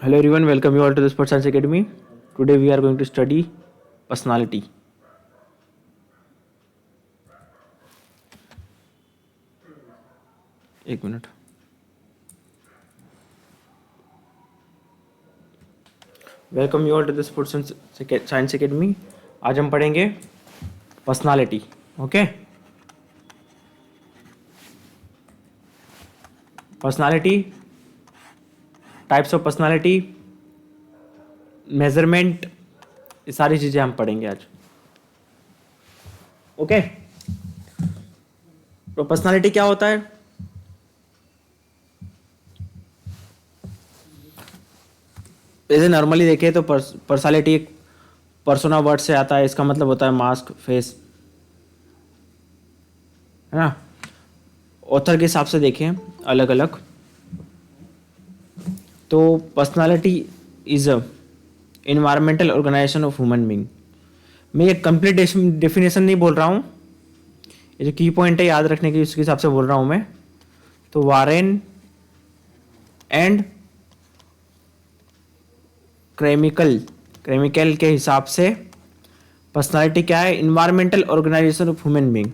Hello everyone, welcome you all to the Sports Science Academy. Today we are going to study personality. एक मिनट. Welcome you all to the sports science academy. आज हम पढ़ेंगे personality. Okay, personality, types of personality, measurement, ये सारी चीज़ें हम पढ़ेंगे आज. ओके, तो पर्सनालिटी क्या होता है? जैसे नॉर्मली देखें तो पर्सनालिटी एक पर्सोना वर्ड से आता है. इसका मतलब होता है मास्क, फेस, है ना. ऑथर के हिसाब से देखें अलग अलग, तो personality is a environmental organisation of human being. मैं ये कंप्लीट डेफिनेशन नहीं बोल रहा हूँ, ये जो की पॉइंट है याद रखने की उसके हिसाब से बोल रहा हूँ मैं. तो वारेन एंड क्रेमिकल के हिसाब से पर्सनालिटी क्या है? Environmental organisation of human being.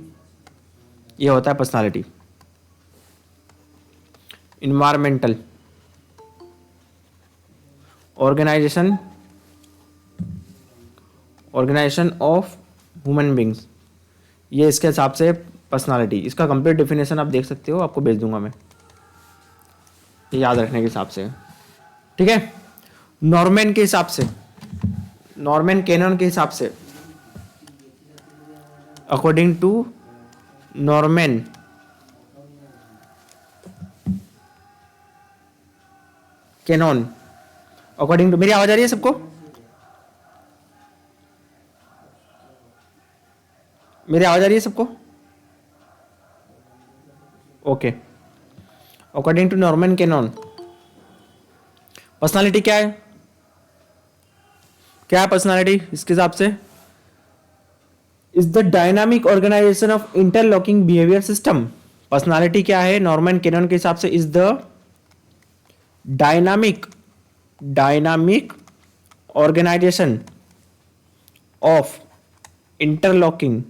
ये होता है personality. Environmental organisation of human beings, ये इसके हिसाब से पर्सनालिटी. इसका कंप्लीट डेफिनेशन आप देख सकते हो, आपको भेज दूंगा मैं, ये याद रखने के हिसाब से. ठीक है. नॉर्मन के हिसाब से, नॉर्मन कैनन के हिसाब से, according to Norman Cannon, according to, मेरी आवाज आ रही है सबको? मेरी आवाज आ रही है सबको? Okay. According to Norman Cannon, personality क्या है? क्या है पर्सनालिटी इसके हिसाब से? Is the dynamic organisation of interlocking behaviour system. Personality क्या है नॉर्मन कैनन के हिसाब से? Is the dynamic organisation of interlocking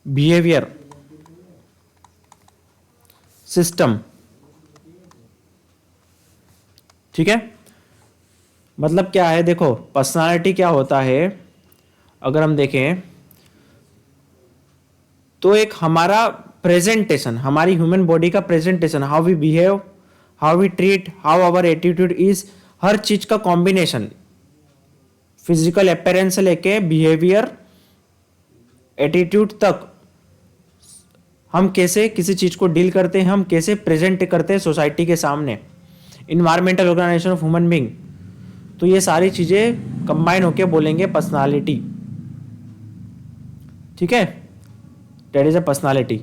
behaviour system. ठीक है. मतलब क्या है? देखो, पर्सनालिटी क्या होता है अगर हम देखें तो एक हमारा प्रेजेंटेशन, हमारी ह्यूमन बॉडी का presentation, how we behave, how we treat, how our attitude is, हर चीज का कॉम्बिनेशन, फिजिकल अपीयरेंस से लेके बिहेवियर, एटीट्यूड तक, हम कैसे किसी चीज को डील करते हैं, हम कैसे प्रेजेंट करते हैं सोसाइटी के सामने. Environmental organisation of human being. तो ये सारी चीजें कंबाइन होके बोलेंगे पर्सनालिटी. ठीक है. That is a personality.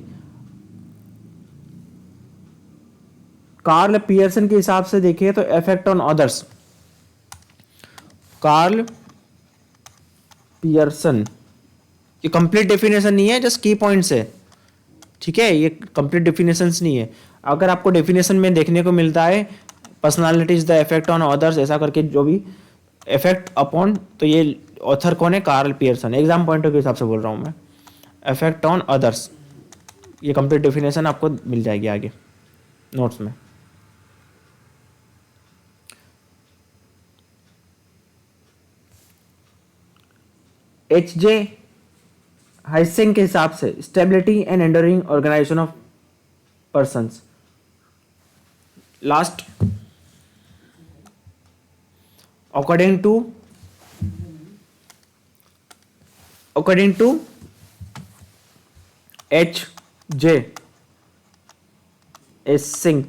Karl Pearson के हिसाब से देखिए तो effect on others. Karl Pearson, ये कंप्लीट डेफिनेशन नहीं है, जस्ट की पॉइंट्स है. ठीक है, ये कंप्लीट डेफिनेशंस नहीं है. अगर आपको डेफिनेशन में देखने को मिलता है personality is the effect on others ऐसा करके, जो भी इफेक्ट अपॉन, तो ये ऑथर कौन है? Karl Pearson. एग्जाम पॉइंट के हिसाब से बोल रहा हूँ मैं. इफेक्ट ऑन अदर्स, ये कंप्लीट डेफिनेशन आपको मिल जाएगी आगे नोट्स में. एच जे हाइसेंग के हिसाब से stability and enduring organisation of persons. Last, according to H J Eysenck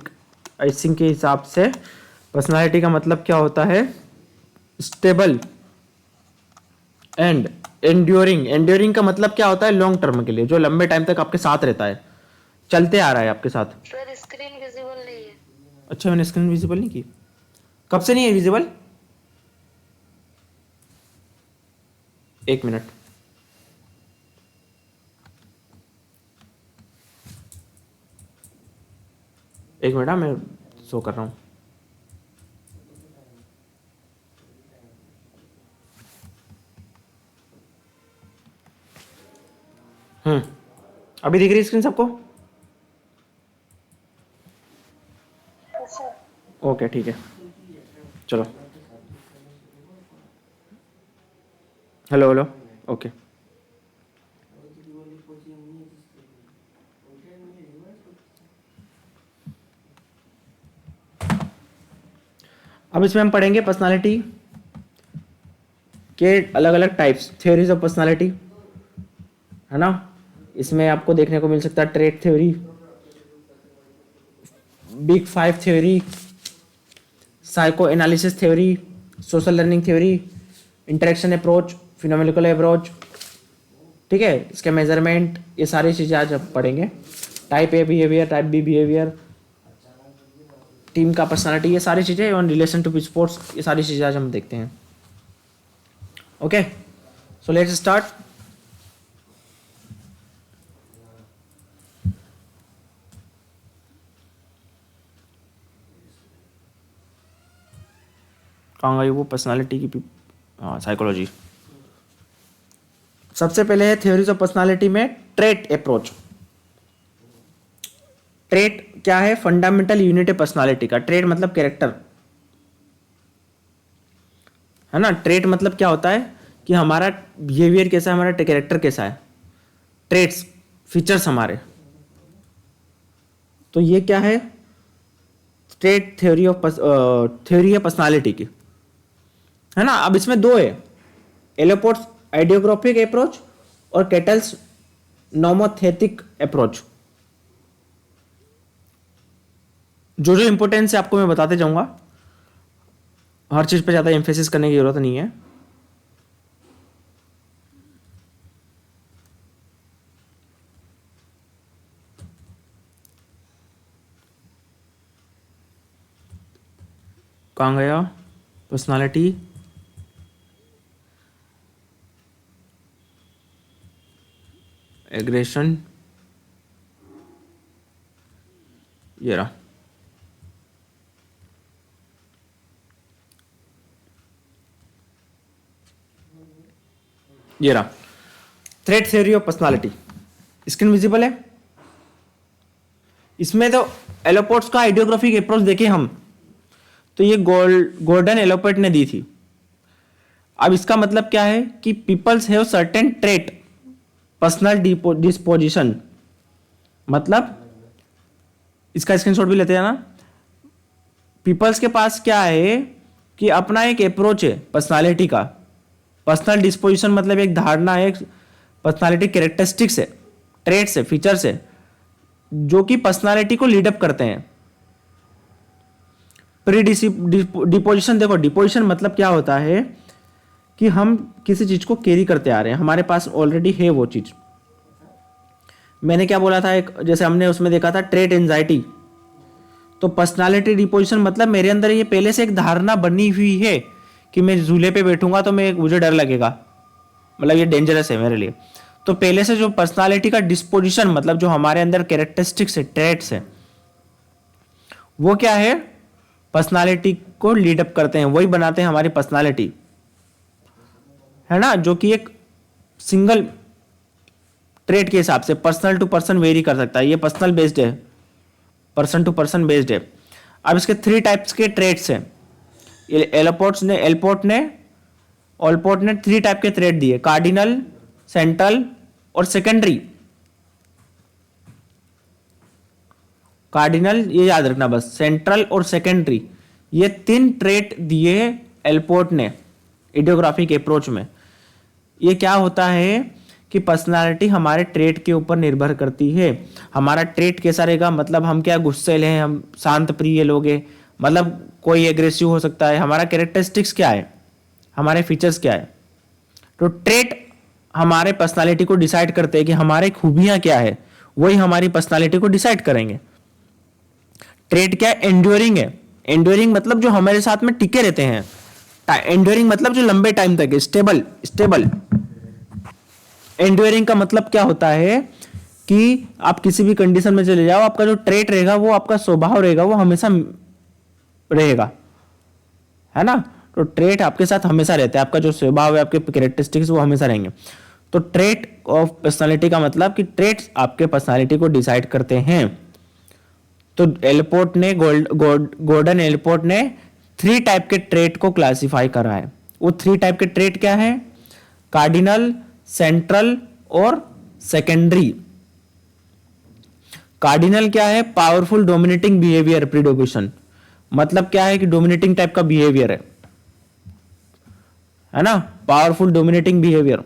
के हिसाब से पर्सनालिटी का मतलब क्या होता है? Stable and enduring. एंड्योरिंग का मतलब क्या होता है? लॉन्ग टर्म के लिए, जो लंबे टाइम तक आपके साथ रहता है, चलते आ रहा है आपके साथ. सर स्क्रीन विजिबल नहीं है. अच्छा, मैंने स्क्रीन विजिबल नहीं की. कब से नहीं है विजिबल? एक मिनट. एक मिनट, मैं शो कर रहा हूँ। अभी दिख रही स्क्रीन सबको? सर ओके ठीक है, चलो। Hello hello. ओके, अब इसमें हम पढ़ेंगे पर्सनालिटी के अलग अलग टाइप्स, थ्योरीज ऑफ पर्सनालिटी, है ना। इसमें आपको देखने को मिल सकता है trait theory, big five theory, psycho analysis theory, social learning theory, interaction approach, phenomenological approach, ठीक है। इसके मेजरमेंट, ये सारी चीज़ें आज हम पढ़ेंगे। Type A behaviour, type bee behaviour, team का पर्सनालिटी, ये सारी चीज़ें, ऑन रिलेशन टू स्पोर्ट्स, ये सारी चीज़ें आज हम देखते हैं। Okay, so let's start. कहाँ गई वो पर्सनालिटी की? हाँ, साइकोलॉजी। सबसे पहले है थ्योरीज ऑफ पर्सनालिटी में ट्रेट अप्रोच। ट्रेट क्या है? फंडामेंटल यूनिट है पर्सनालिटी का। ट्रेट मतलब कैरेक्टर, है ना। ट्रेट मतलब क्या होता है कि हमारा बिहेवियर कैसा है, हमारा कैरेक्टर कैसा है, ट्रेट्स, फीचर्स हमारे। तो ये क्या है? ट्रेट थ्योरी ऑफ थ्योरी है पर्सनालिटी की, है ना। अब इसमें दो है, एलोपोर्ट्स आइडियोग्राफिक अप्रोच और केटल्स नोमोथेटिक अप्रोच। जो जो इंपॉर्टेंस है आपको मैं बताते जाऊंगा, हर चीज पे ज्यादा एम्फेसिस करने की जरूरत नहीं है। कहाँ गया पर्सनालिटी? एग्रेशन, ये रहा। ये रहा threat theory of personality. Screen visible है? इसमें तो एलोपोर्ट्स का आइडियोग्राफिक अप्रोच देखे हम, तो ये गोल्डन एलोपोर्ट ने दी थी। अब इसका मतलब क्या है कि peoples have certain trait personal disposition, मतलब इसका स्क्रीनशॉट भी लेते हैं ना। पीपल्स के पास क्या है कि अपना एक अप्रोच है पर्सनालिटी का। पर्सनल डिस्पोजिशन मतलब एक धारणा है, पर्सनालिटी कैरेक्टरिस्टिक्स है, ट्रेट्स है, फीचर्स है, जो कि पर्सनालिटी को लीड अप करते हैं। प्री डिपोजिशन, देखो डिपोजिशन मतलब क्या होता है कि हम किसी चीज को कैरी करते आ रहे हैं, हमारे पास ऑलरेडी है वो चीज। मैंने क्या बोला था, एक जैसे हमने उसमें देखा था ट्रेट एंजाइटी। तो पर्सनालिटी डिपोजिशन मतलब मेरे अंदर ये पहले से एक धारणा बनी हुई है कि मैं झूले पे बैठूंगा तो मुझे डर लगेगा, मतलब ये डेंजरस है मेरे लिए। तो पहले से जो पर्सनालिटी का डिस्पोजिशन मतलब जो हमारे अंदर कैरेक्टरिस्टिक्स है, ट्रेट्स है, वो क्या है, पर्सनालिटी को लीड अप करते हैं, वही बनाते हैं हमारी पर्सनालिटी, है ना। जो कि एक सिंगल ट्रेट के हिसाब से पर्सनल टू पर्सन वेरी कर सकता है, ये पर्सनल बेस्ड है, पर्सन टू पर्सन बेस्ड है। अब इसके 3 टाइप्स के ट्रेट्स हैं। ऑलपोर्ट ने 3 टाइप के ट्रेट दिए, कार्डिनल, सेंट्रल और सेकेंडरी। कार्डिनल ये याद रखना बस, सेंट्रल और सेकेंडरी, ये 3 ट्रेट दिए एलपोर्ट ने आइडियोग्राफिक अप्रोच में। ये क्या होता है कि पर्सनालिटी हमारे ट्रेट के ऊपर निर्भर करती है। हमारा ट्रेट कैसा रहेगा, मतलब हम क्या गुस्सैल हैं, हम शांत प्रिय लोग हैं, मतलब कोई एग्रेसिव हो सकता है, हमारा कैरेक्टरिस्टिक्स क्या है, हमारे फीचर्स क्या है। तो ट्रेट हमारे पर्सनालिटी को डिसाइड करते हैं कि हमारे खूबियां क्या है, वही हमारी पर्सनालिटी को डिसाइड करेंगे। ट्रेट क्या है, एंड्योरिंग है। एंड्योरिंग मतलब जो हमारे साथ में टिके रहते हैं, एंड्योरिंग मतलब जो लंबे टाइम तक है, स्टेबल। एंड्योरिंग का मतलब क्या होता है कि आप किसी भी कंडीशन में चले जाओ, आपका जो ट्रेट रहेगा, वो आपका स्वभाव रहेगा, वो हमेशा रहेगा, है ना। तो ट्रेट आपके साथ हमेशा रहते हैं, आपका जो स्वभाव है, आपके कैरेक्टरिस्टिक्स वो हमेशा रहेंगे। तो ट्रेट ऑफ पर्सनालिटी का मतलब कि ट्रेट्स आपके पर्सनालिटी को डिसाइड करते हैं। तो एलपोर्ट ने गॉर्डन एलपोर्ट ने 3 टाइप के ट्रेट को क्लासिफाई करा है। वो 3 टाइप के ट्रेट क्या है? कार्डिनल, सेंट्रल और सेकेंडरी। कार्डिनल क्या है? पावरफुल डोमिनेटिंग बिहेवियर प्रीडोमिनेशन, मतलब क्या है कि डोमिनेटिंग टाइप का बिहेवियर है ना, powerful dominating behaviour.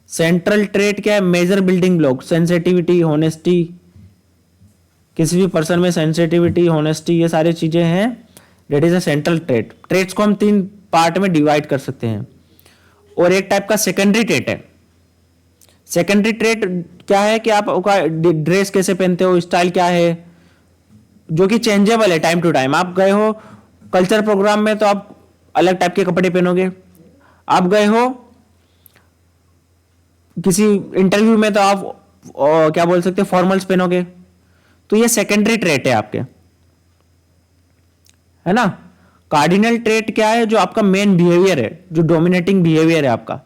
Central trait क्या है? Major building block, sensitivity, honesty, किसी भी पर्सन में सेंसिटिविटी, होनेस्टी, ये सारी चीजें हैं, that is a central trait. Traits को हम 3 पार्ट में डिवाइड कर सकते हैं। और एक टाइप का सेकेंडरी ट्रेट है। सेकेंडरी ट्रेट क्या है कि आप ड्रेस कैसे पहनते हो, स्टाइल क्या है, जो कि चेंजेबल है टाइम टू टाइम। आप गए हो कल्चर प्रोग्राम में तो आप अलग टाइप के कपड़े पहनोगे, आप गए हो किसी इंटरव्यू में तो आप क्या बोल सकते हो, फॉर्मल्स पहनोगे। तो ये सेकेंडरी ट्रेट है आपके, है ना। कार्डिनल ट्रेट क्या है? जो आपका मेन बिहेवियर है, जो डोमिनेटिंग बिहेवियर है आपका,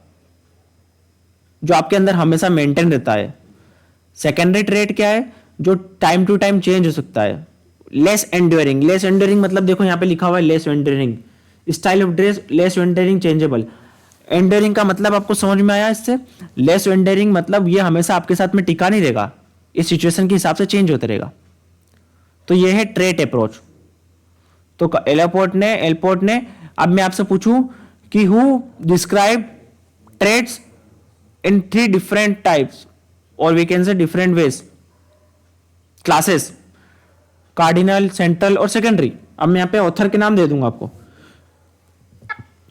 जो आपके अंदर हमेशा मेंटेन रहता है। सेकेंडरी ट्रेट क्या है? जो टाइम टू टाइम चेंज हो सकता है। लेस एंड्योरिंग, लेस एंड्योरिंग मतलब देखो यहां पे लिखा हुआ है less enduring, style of dress less enduring, changeable. Enduring का मतलब आपको समझ में आया इससे? लेस एंड्योरिंग मतलब ये हमेशा आपके साथ में टिका नहीं रहेगा, इस सिचुएशन के हिसाब से चेंज होता रहेगा। तो ये है ट्रेट अप्रोच। तो एलपोर्ट ने अब मैं आपसे पूछूं कि who describe traits in 3 different types, और we can say different ways, classes, cardinal, central और सेकेंडरी। अब मैं यहां पे ऑथर के नाम दे दूंगा आपको,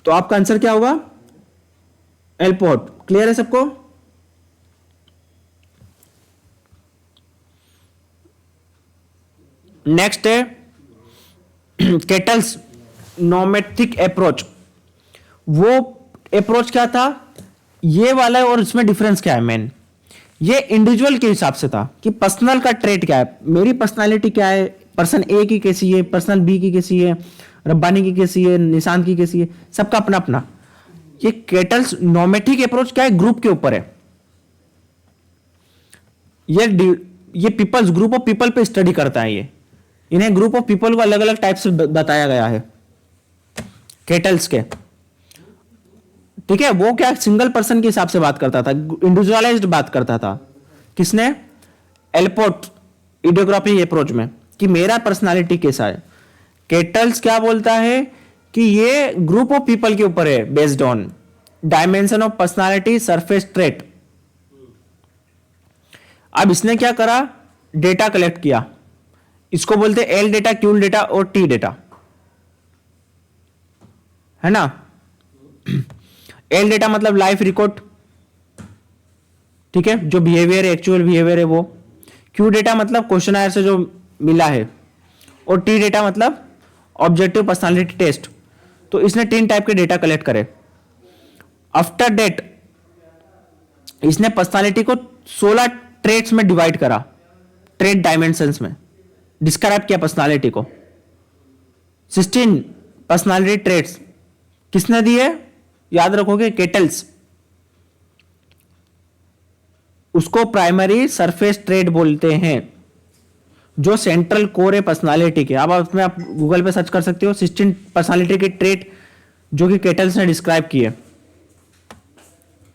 तो आपका आंसर क्या होगा? एलपोर्ट। क्लियर है सबको? नेक्स्ट है केटल्स नोमेटिक अप्रोच। वो अप्रोच क्या था ये वाला है, और इसमें डिफरेंस क्या है मेन? ये इंडिविजुअल के हिसाब से था कि पर्सनल का ट्रेट क्या है, मेरी पर्सनालिटी क्या है, पर्सन ए की कैसी है, पर्सन बी की कैसी है, रब्बानी की कैसी है, निशांत की कैसी है, सबका अपना अपना। ये केटल्स नोमेटिक अप्रोच क्या है? ग्रुप के ऊपर है। ये पीपल्स, ग्रुप ऑफ पीपल पे स्टडी करता है ये। इन्हें ग्रुप ऑफ पीपल को अलग अलग टाइप से बताया गया है केटल्स के, ठीक है। वो क्या सिंगल पर्सन के हिसाब से बात करता था, इंडिविजुअलाइज्ड बात करता था। किसने? एलपोर्ट इडियोग्राफी अप्रोच में, कि मेरा पर्सनालिटी कैसा है। केटल्स क्या बोलता है कि ये ग्रुप ऑफ पीपल के ऊपर है, based on dimension of personality, surface trait. अब इसने क्या करा? डेटा कलेक्ट किया, इसको बोलते हैं एल डेटा, क्यू डेटा और टी डेटा, है ना। एल डेटा मतलब लाइफ रिकॉर्ड, ठीक है, जो बिहेवियर है, एक्चुअल बिहेवियर है वो। क्यू डेटा मतलब क्वेश्चन से जो मिला है, और टी डेटा मतलब ऑब्जेक्टिव पर्सनालिटी टेस्ट। तो इसने 3 टाइप के डेटा कलेक्ट करे। आफ्टर डेट इसने पर्सनालिटी को 16 ट्रेट्स में डिवाइड करा, ट्रेट डायमेंशंस में डिस्क्राइब किया पर्सनालिटी को। 16 पर्सनालिटी ट्रेट्स किसने दिए? याद रखोगे, केटल्स। उसको प्राइमरी सरफेस ट्रेट बोलते हैं, जो सेंट्रल कोर है पर्सनालिटी के। अब उसमें आप गूगल पे सर्च कर सकते हो 16 पर्सनालिटी के ट्रेट जो कि केटल्स ने डिस्क्राइब किए,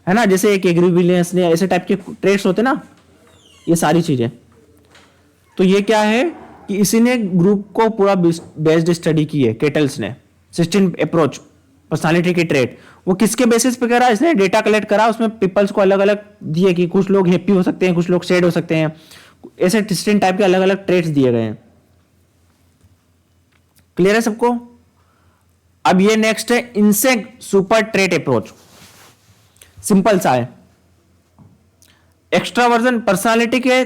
है ना। जैसे एक एग्रीविलियंस ने, ऐसे टाइप के ट्रेट्स होते ना, ये सारी चीजें। तो ये क्या है कि इसी ने ग्रुप को पूरा बेस्ड स्टडी की है केटल्स ने। 16 अप्रोच पर्सनालिटी के ट्रेट, वो किसके बेसिस पे करा? इसने डेटा कलेक्ट करा, उसमें पीपल्स को अलग अलग दिए कि कुछ लोग हैप्पी हो सकते हैं, कुछ लोग सैड हो सकते हैं, ऐसे 16 टाइप के अलग अलग ट्रेट्स दिए गए हैं। क्लियर है सबको? अब ये नेक्स्ट है insect super trait approach. Simple सा है। एक्स्ट्रावर्जन पर्सनालिटी के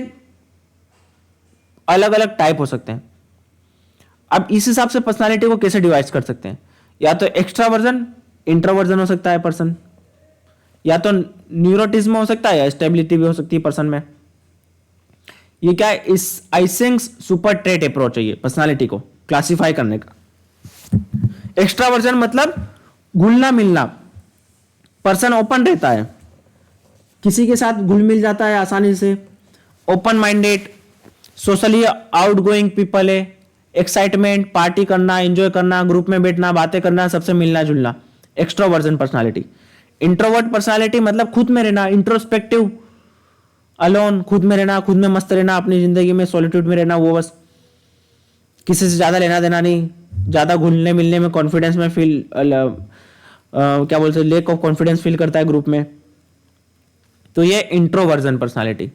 अलग अलग टाइप हो सकते हैं। अब इस हिसाब से पर्सनालिटी को कैसे डिवाइड कर सकते हैं? या तो एक्स्ट्रावर्जन, इंट्रोवर्जन हो सकता है पर्सन, या तो न्यूरोटिज्म हो सकता है, या स्टेबिलिटी भी हो सकती है पर्सन में। ये क्या है? इस आइसेंक्स सुपर ट्रेट अप्रोच है ये पर्सनालिटी को क्लासिफाई करने का। एक्स्ट्रावर्जन मतलब घुलना मिलना, पर्सन ओपन रहता है, किसी के साथ घुल मिल जाता है आसानी से, open minded, socially outgoing people है, एक्साइटमेंट, पार्टी करना, एंजॉय करना, ग्रुप में बैठना, बातें करना, सबसे मिलना जुलना, एक्स्ट्रोवर्जन पर्सनालिटी। इंट्रोवर्ट पर्सनालिटी मतलब खुद में रहना, इंट्रोस्पेक्टिव, अलोन, खुद में रहना, खुद में मस्त रहना, अपनी जिंदगी में सॉलिट्यूड में रहना, वो बस किसी से ज्यादा लेना देना नहीं, ज्यादा घुलने मिलने में कॉन्फिडेंस में फील क्या बोलते हैं, लेक ऑफ कॉन्फिडेंस फील करता है ग्रुप में, तो ये इंट्रोवर्जन पर्सनालिटी।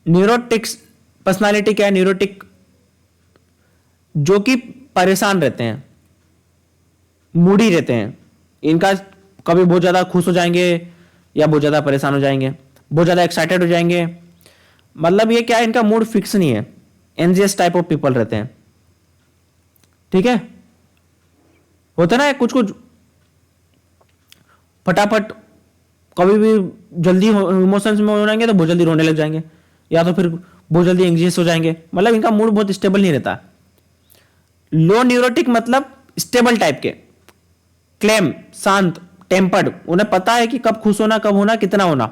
न्यूरोटिक्स पर्सनालिटी क्या है? न्यूरोटिक जो कि परेशान रहते हैं, मूडी रहते हैं, इनका कभी बहुत ज्यादा खुश हो जाएंगे या बहुत ज्यादा परेशान हो जाएंगे, बहुत ज्यादा एक्साइटेड हो जाएंगे, मतलब ये क्या है, इनका मूड फिक्स नहीं है, एनजियस टाइप ऑफ पीपल रहते हैं, ठीक है। होता ना कुछ कुछ फटाफट, कभी भी जल्दी इमोशंस में हो जाएंगे तो बहुत जल्दी रोने लग जाएंगे, या तो फिर बहुत जल्दी एंग्जियस हो जाएंगे, मतलब इनका मूड बहुत स्टेबल नहीं रहता। लो न्यूरोटिक मतलब स्टेबल टाइप के, क्लेम, शांत, टेम्पर्ड, उन्हें पता है कि कब खुश होना, कब होना, कितना होना।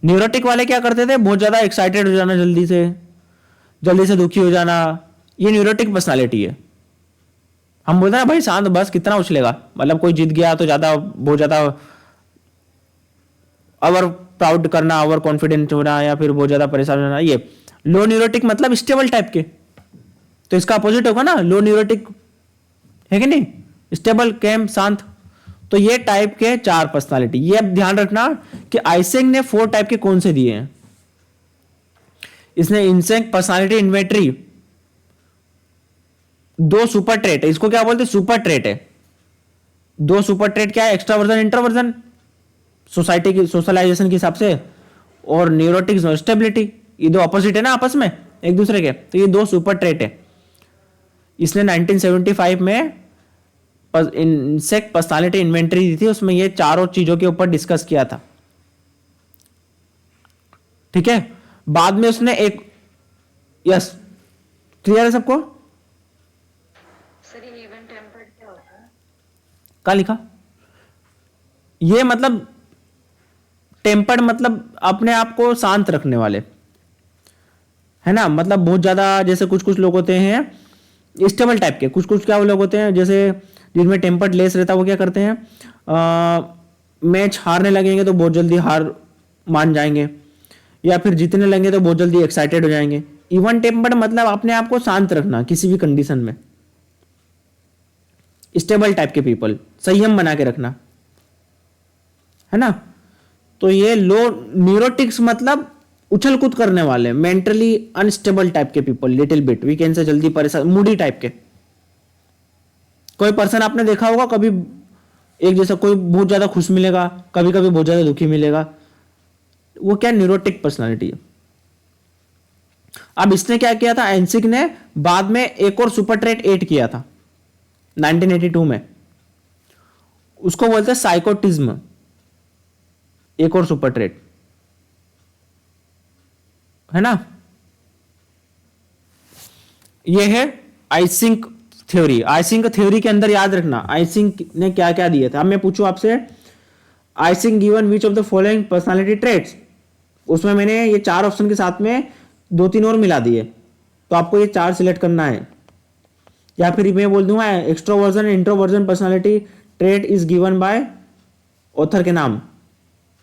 न्यूरोटिक वाले क्या करते थे, बहुत ज्यादा एक्साइटेड हो जाना, जल्दी से दुखी हो जाना, ये न्यूरोटिक पर्सनालिटी है। हम बोलते हैं भाई शांत बस, कितना उछलेगा, मतलब कोई जीत गया तो ज्यादा, बहुत ज्यादा ओवर प्राउड करना, ओवर कॉन्फिडेंट होना, या फिर बहुत ज्यादा परेशान होना, ये लो न्यूरोटिक मतलब स्टेबल टाइप के। तो इसका अपोजिट होगा ना, लो न्यूरोटिक है कि नहीं, स्टेबल, कैम, शांत। तो ये टाइप के 4 पर्सनालिटी, ये अब ध्यान रखना कि आइसेंक ने 4 टाइप के कौन से दिए हैं। इसने इनसेंक पर्सनालिटी इन्वेंटरी 2 सुपर ट्रेट है, इसको क्या बोलते हैं, सुपर ट्रेट है। 2 सुपर ट्रेट क्या है, एक्स्ट्रावर्जन, इंट्रोवर्जन, सोसाइटी की सोशलाइजेशन के हिसाब से, और न्यूरोटिक्स और स्टेबिलिटी, ये 2 अपोजिट है ना आपस में एक दूसरे के, तो ये 2 सुपर ट्रेट है। इसने 1975 में इनसेक्ट पर्सनालिटी इन्वेंटरी दी थी, उसमें ये चारों चीजों के ऊपर डिस्कस किया था, ठीक है। बाद में उसने एक, यस क्लियर है सबको? सर ये इवन टेम्पर्ड क्या होता है? क्या लिखा? ये मतलब टेम्पर्ड मतलब अपने आप को शांत रखने वाले, है ना, मतलब बहुत ज्यादा, जैसे कुछ कुछ लोग होते हैं स्टेबल टाइप के, कुछ कुछ क्या लोग होते हैं जैसे जिनमें टेम्पर्ड लेस रहता है, वो क्या करते हैं, मैच हारने लगेंगे तो बहुत जल्दी हार मान जाएंगे, या फिर जीतने लगेंगे तो बहुत जल्दी एक्साइटेड हो जाएंगे। इवन टेम्पर्ड मतलब अपने आप को शांत रखना किसी भी कंडीशन में, स्टेबल टाइप के पीपल, संयम बना के रखना, है ना। तो ये लो न्यूरोटिक्स मतलब उछल कूद करने वाले, मेंटली अनस्टेबल टाइप के people, little bit we can say, जल्दी परेशान, मूडी टाइप के। कोई पर्सन आपने देखा होगा कभी एक जैसा, कोई बहुत ज्यादा खुश मिलेगा, कभी कभी बहुत ज्यादा दुखी मिलेगा, वो क्या न्यूरोटिक पर्सनालिटी है। अब इसने क्या किया था, एनसिक ने बाद में एक और सुपर ट्रेट 8 किया था 1982 में, उसको बोलते हैं साइकोटिज्म, एक और सुपर ट्रेट, है ना। ये है आइसिंक थ्योरी। आइसिंक थ्योरी के अंदर याद रखना आइसिंक ने क्या क्या दिए थे। अब मैं पूछूं आपसे, Eysenck given which of the following personality traits, उसमें मैंने ये 4 ऑप्शन के साथ में 2-3 और मिला दिए, तो आपको ये 4 सिलेक्ट करना है, या फिर मैं बोल दूंगा extroversion introversion personality trait is given by author के नाम,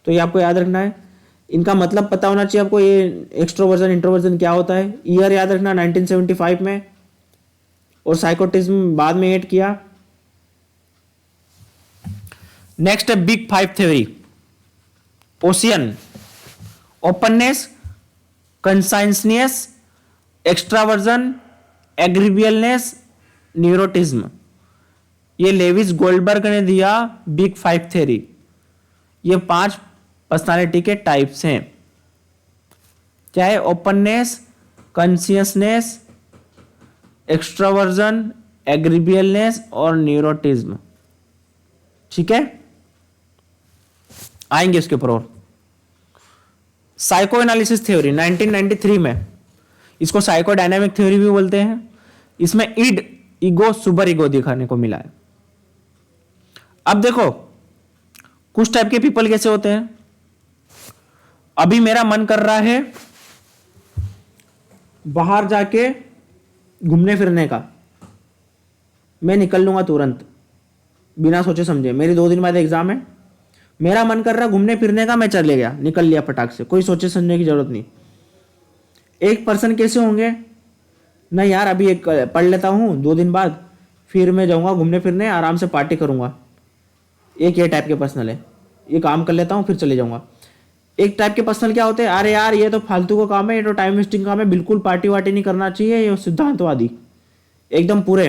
तो ये आपको याद रखना है। इनका मतलब पता होना चाहिए आपको, ये एक्सट्रोवर्जन इंट्रोवर्जन क्या होता है, ईयर याद रखना 1975 में, और साइकोटिज्म बाद में ऐड किया। नेक्स्ट है big 5 theory, OCEAN, openness, conscientiousness, extraversion, agreeableness, neuroticism. ये लेविस गोल्डबर्ग ने दिया बिग 5 थ्योरी। ये 5 पर्सनालिटी के टाइप्स हैं, चाहे ओपननेस, कॉन्शियसनेस, एक्स्ट्रावर्जन, एग्रीबियलनेस और न्यूरोटिज्म, ठीक है। आएंगे इसके ऊपर और। साइको एनालिसिस थ्योरी 1993 में, इसको साइको डायनामिक थ्योरी भी बोलते हैं। इसमें ईड, ईगो, सुपर ईगो दिखाने को मिला है। अब देखो कुछ टाइप के पीपल कैसे होते हैं। अभी मेरा मन कर रहा है बाहर जाके घूमने फिरने का, मैं निकल लूंगा तुरंत बिना सोचे समझे। मेरी 2 दिन बाद एग्जाम है, मेरा मन कर रहा घूमने फिरने का, मैं चले गया, निकल लिया फटाक से, कोई सोचे समझने की जरूरत नहीं। एक पर्सन कैसे होंगे, नहीं यार अभी एक पढ़ लेता हूँ, 2 दिन बाद फिर मैं जाऊंगा घूमने फिरने, आराम से पार्टी करूंगा। एक ये टाइप के पर्सनल है, ये काम कर लेता हूँ फिर चले जाऊंगा। एक टाइप के पर्सनल क्या होते हैं, अरे यार ये तो फालतू का काम है, ये तो टाइम वेस्टिंग काम है, बिल्कुल पार्टी वार्टी नहीं करना चाहिए, ये सिद्धांतवादी एकदम पूरे,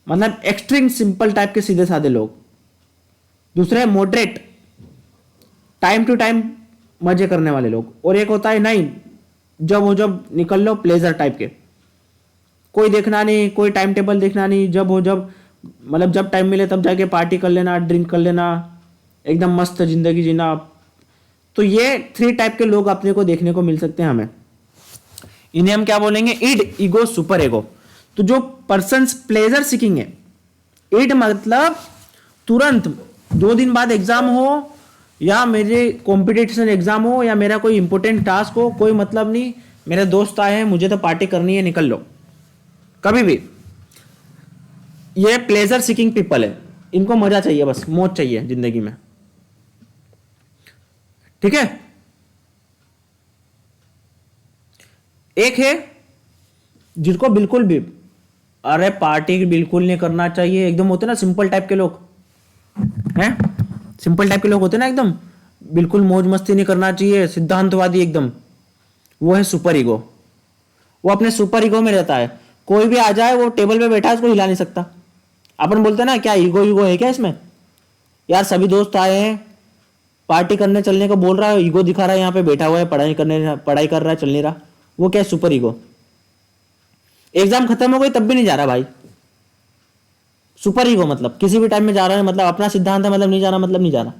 मतलब एक्सट्रीम सिंपल टाइप के सीधे साधे लोग। दूसरे मॉडरेट, टाइम टू टाइम मजे करने वाले लोग। और एक होता है नहीं, जब हो जब निकल लो, प्लेजर टाइप के, कोई देखना नहीं, कोई टाइम टेबल देखना नहीं, जब हो जब, मतलब जब टाइम मिले तब जाके पार्टी कर लेना, ड्रिंक कर लेना, एकदम मस्त जिंदगी जीना। तो ये 3 टाइप के लोग अपने को देखने को मिल सकते हैं हमें। इन्हें हम क्या बोलेंगे, ईड, ईगो, सुपर ईगो। तो जो पर्सन प्लेजर सीकिंग है, ईड मतलब तुरंत 2 दिन बाद एग्जाम हो या मेरे कॉम्पिटिशन एग्जाम हो या मेरा कोई इंपॉर्टेंट टास्क हो, कोई मतलब नहीं, मेरे दोस्त आए हैं मुझे तो पार्टी करनी है, निकल लो कभी भी। ये प्लेजर सीकिंग पीपल है, इनको मजा चाहिए, बस मौज चाहिए जिंदगी में, ठीक है। एक है जिसको बिल्कुल भी, अरे पार्टी बिल्कुल नहीं करना चाहिए, एकदम होते ना सिंपल टाइप के लोग हैं, सिंपल टाइप के लोग होते ना एकदम, बिल्कुल मौज मस्ती नहीं करना चाहिए, सिद्धांतवादी एकदम, वो है सुपर ईगो। वो अपने सुपर ईगो में रहता है, कोई भी आ जाए वो टेबल पे बैठा है उसको हिला नहीं सकता। अपन बोलते हैं ना क्या ईगो ईगो है क्या इसमें, यार सभी दोस्त आए हैं पार्टी करने चलने को बोल रहा है, ईगो दिखा रहा है, यहाँ पे बैठा हुआ है पढ़ाई कर रहा है, चल नहीं रहा, वो क्या है सुपर ईगो। एग्जाम खत्म हो गई तब भी नहीं जा रहा भाई, सुपर ईगो मतलब किसी भी टाइम में जा रहा है, मतलब अपना सिद्धांत है, मतलब नहीं जाना, मतलब नहीं जाना,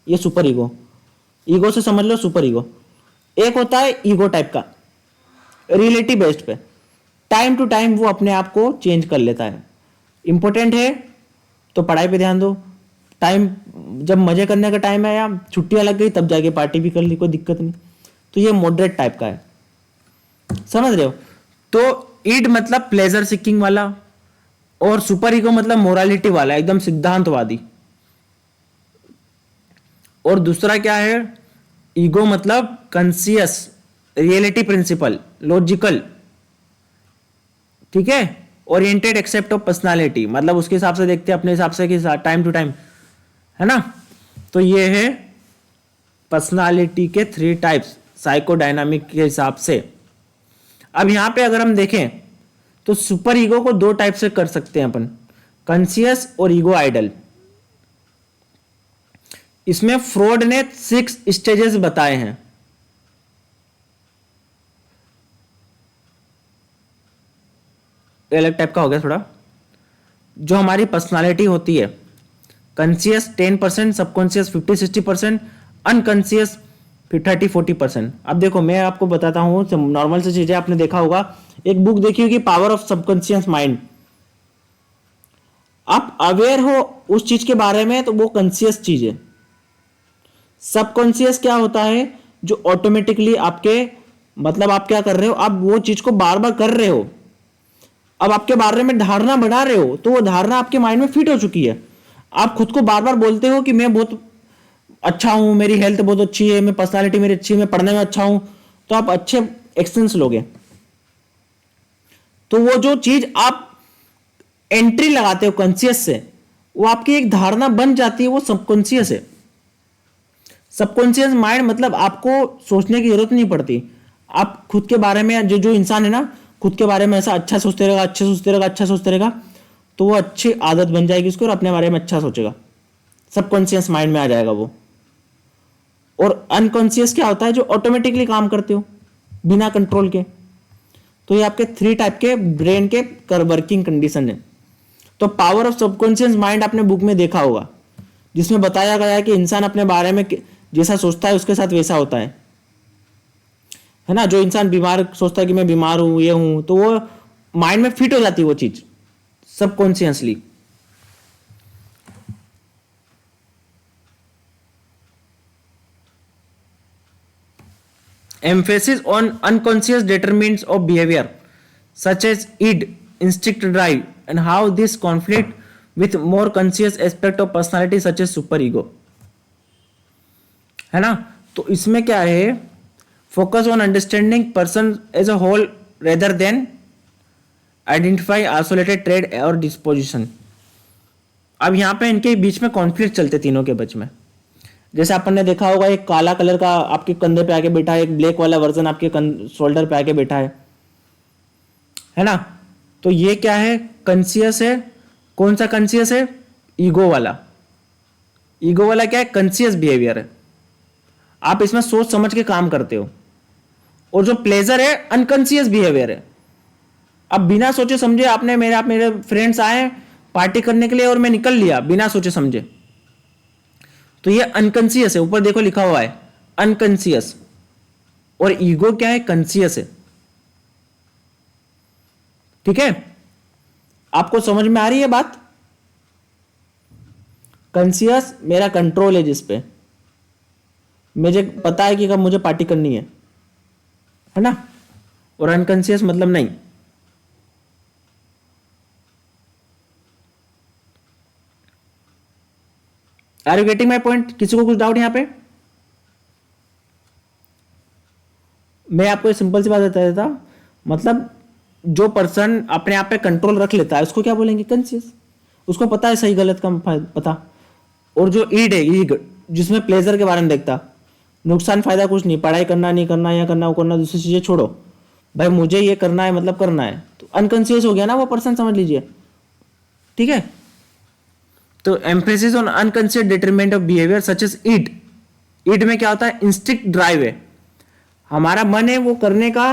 ये सुपर ईगो। ईगो से समझ लो सुपर ईगो। एक होता है ईगो टाइप का, रियलिटी बेस्ड पे, टाइम टू टाइम वो अपने आप को चेंज कर लेता है। इंपॉर्टेंट है तो पढ़ाई पे ध्यान दो, टाइम जब मजे करने का टाइम है या छुट्टियां लग गई तब जाके पार्टी भी कर ली, कोई दिक्कत नहीं। तो ये मॉडरेट टाइप का है, समझ रहे हो। तो ईड मतलब प्लेजर सीकिंग वाला, और सुपर ईगो मतलब मोरालिटी वाला, एकदम सिद्धांतवादी। और दूसरा क्या है, ईगो मतलब कॉन्शियस, रियलिटी प्रिंसिपल, लॉजिकल, ठीक है, ओरिएंटेड एक्सेप्ट ऑफ पर्सनालिटी, मतलब उसके हिसाब से देखते हैं अपने हिसाब से कि टाइम टू टाइम, है ना। तो ये है पर्सनालिटी के 3 टाइप्स साइकोडायनामिक के हिसाब से। अब यहां पे अगर हम देखें तो सुपर ईगो को 2 टाइप से कर सकते हैं अपन, कॉन्शियस और ईगो आइडल। इसमें फ्रॉड ने 6 स्टेजेस बताए हैं। अलग टाइप का हो गया थोड़ा। जो हमारी पर्सनालिटी होती है, कॉन्शियस 10%, सबकॉन्शियस 50-60%, अनकॉन्शियस 30-40%। अब देखो मैं आपको बताता हूँ नॉर्मल से चीजें, आपने देखा होगा, एक बुक देखी होगी पावर ऑफ सबकॉन्शियस माइंड। आप अवेयर हो उस चीज के बारे में तो वो कॉन्शियस चीज है। सबकॉन्शियस क्या होता है, जो ऑटोमेटिकली आपके, मतलब आप क्या कर रहे हो, आप वो चीज को बार बार कर रहे हो, अब आपके बारे में धारणा बना रहे हो, तो वो धारणा आपके माइंड में फिट हो चुकी है। आप खुद को बार बार बोलते हो कि मैं बहुत अच्छा हूं, मेरी हेल्थ बहुत अच्छी है, मैं पर्सनालिटी मेरी अच्छी है, मैं पढ़ने में अच्छा हूं, तो आप अच्छे एक्शंस लोगे। तो वो जो चीज आप एंट्री लगाते हो कॉन्शियस से, वो आपकी एक धारणा बन जाती है, वो सबकॉन्शियस है। सबकॉन्शियस माइंड मतलब आपको सोचने की जरूरत नहीं पड़ती, आप खुद के बारे में, जो जो इंसान है ना, खुद के बारे में ऐसा अच्छा सोचते रहेगा, अच्छा सोचते रहेगा, अच्छा सोचते रहेगा, तो वो अच्छी आदत बन जाएगी उसको, और अपने बारे में अच्छा सोचेगा, सबकॉन्शियस माइंड में आ जाएगा वो। और अनकॉन्शियस क्या होता है, जो ऑटोमेटिकली काम करते हो बिना कंट्रोल के। तो ये आपके 3 टाइप के ब्रेन के वर्किंग कंडीशन है। तो पावर ऑफ सबकॉन्शियस माइंड आपने बुक में देखा होगा, जिसमें बताया गया है कि इंसान अपने बारे में जैसा सोचता है उसके साथ वैसा होता है ना। जो इंसान बीमार सोचता है कि मैं बीमार हूं, ये हूं, तो वो माइंड में फिट हो जाती है वो चीज subconsciously. emphasis on unconscious determinants of behavior such as id, instinct drive, and how this conflict with more conscious aspect of personality such as super ego. है ना? तो इसमें क्या है, focus on understanding person as a whole rather than identify isolated trait और disposition. अब यहाँ पे इनके बीच में कॉन्फ्लिक्ट चलते तीनों के बीच में. जैसे अपन ने देखा होगा, एक काला कलर का आपके कंधे पे आके बैठा है, एक ब्लैक वाला वर्जन आपके शोल्डर पे आके बैठा है ना? तो ये क्या है, कंसियस है. कौन सा कंसियस है? ईगो वाला. ईगो वाला क्या है? कंसियस बिहेवियर है. आप इसमें सोच समझ के काम करते हो. और जो प्लेजर है, अनकॉन्शियस बिहेवियर है. अब बिना सोचे समझे आप मेरे फ्रेंड्स आए पार्टी करने के लिए और मैं निकल लिया बिना सोचे समझे, तो ये अनकॉन्शियस है. ऊपर देखो लिखा हुआ है अनकॉन्शियस. और ईगो क्या है? कॉन्शियस है. ठीक है, आपको समझ में आ रही है बात? कॉन्शियस मेरा कंट्रोल है, जिस पे मुझे पता है कि कब मुझे पार्टी करनी है ना? और अनकॉन्शियस मतलब नहीं. Are you getting my point? किसी को कुछ डाउट यहां पे? मैं आपको सिंपल सी बात बता देता. मतलब जो पर्सन अपने आप पे कंट्रोल रख लेता है उसको क्या बोलेंगे? कॉन्शियस. उसको पता है सही गलत का पता. और जो ईड है, ईग, जिसमें प्लेजर के बारे में देखता, नुकसान फायदा कुछ नहीं, पढ़ाई करना नहीं करना, या करना वो करना, दूसरी चीजें छोड़ो, भाई मुझे ये करना है मतलब करना है, तो अनकॉन्शियस हो गया ना वो पर्सन, समझ लीजिए. ठीक है, तो emphasis on unconscious determinant of behaviour such as id. Id में क्या होता है? इंस्टिंक्ट ड्राइव है. हमारा मन है वो करने का,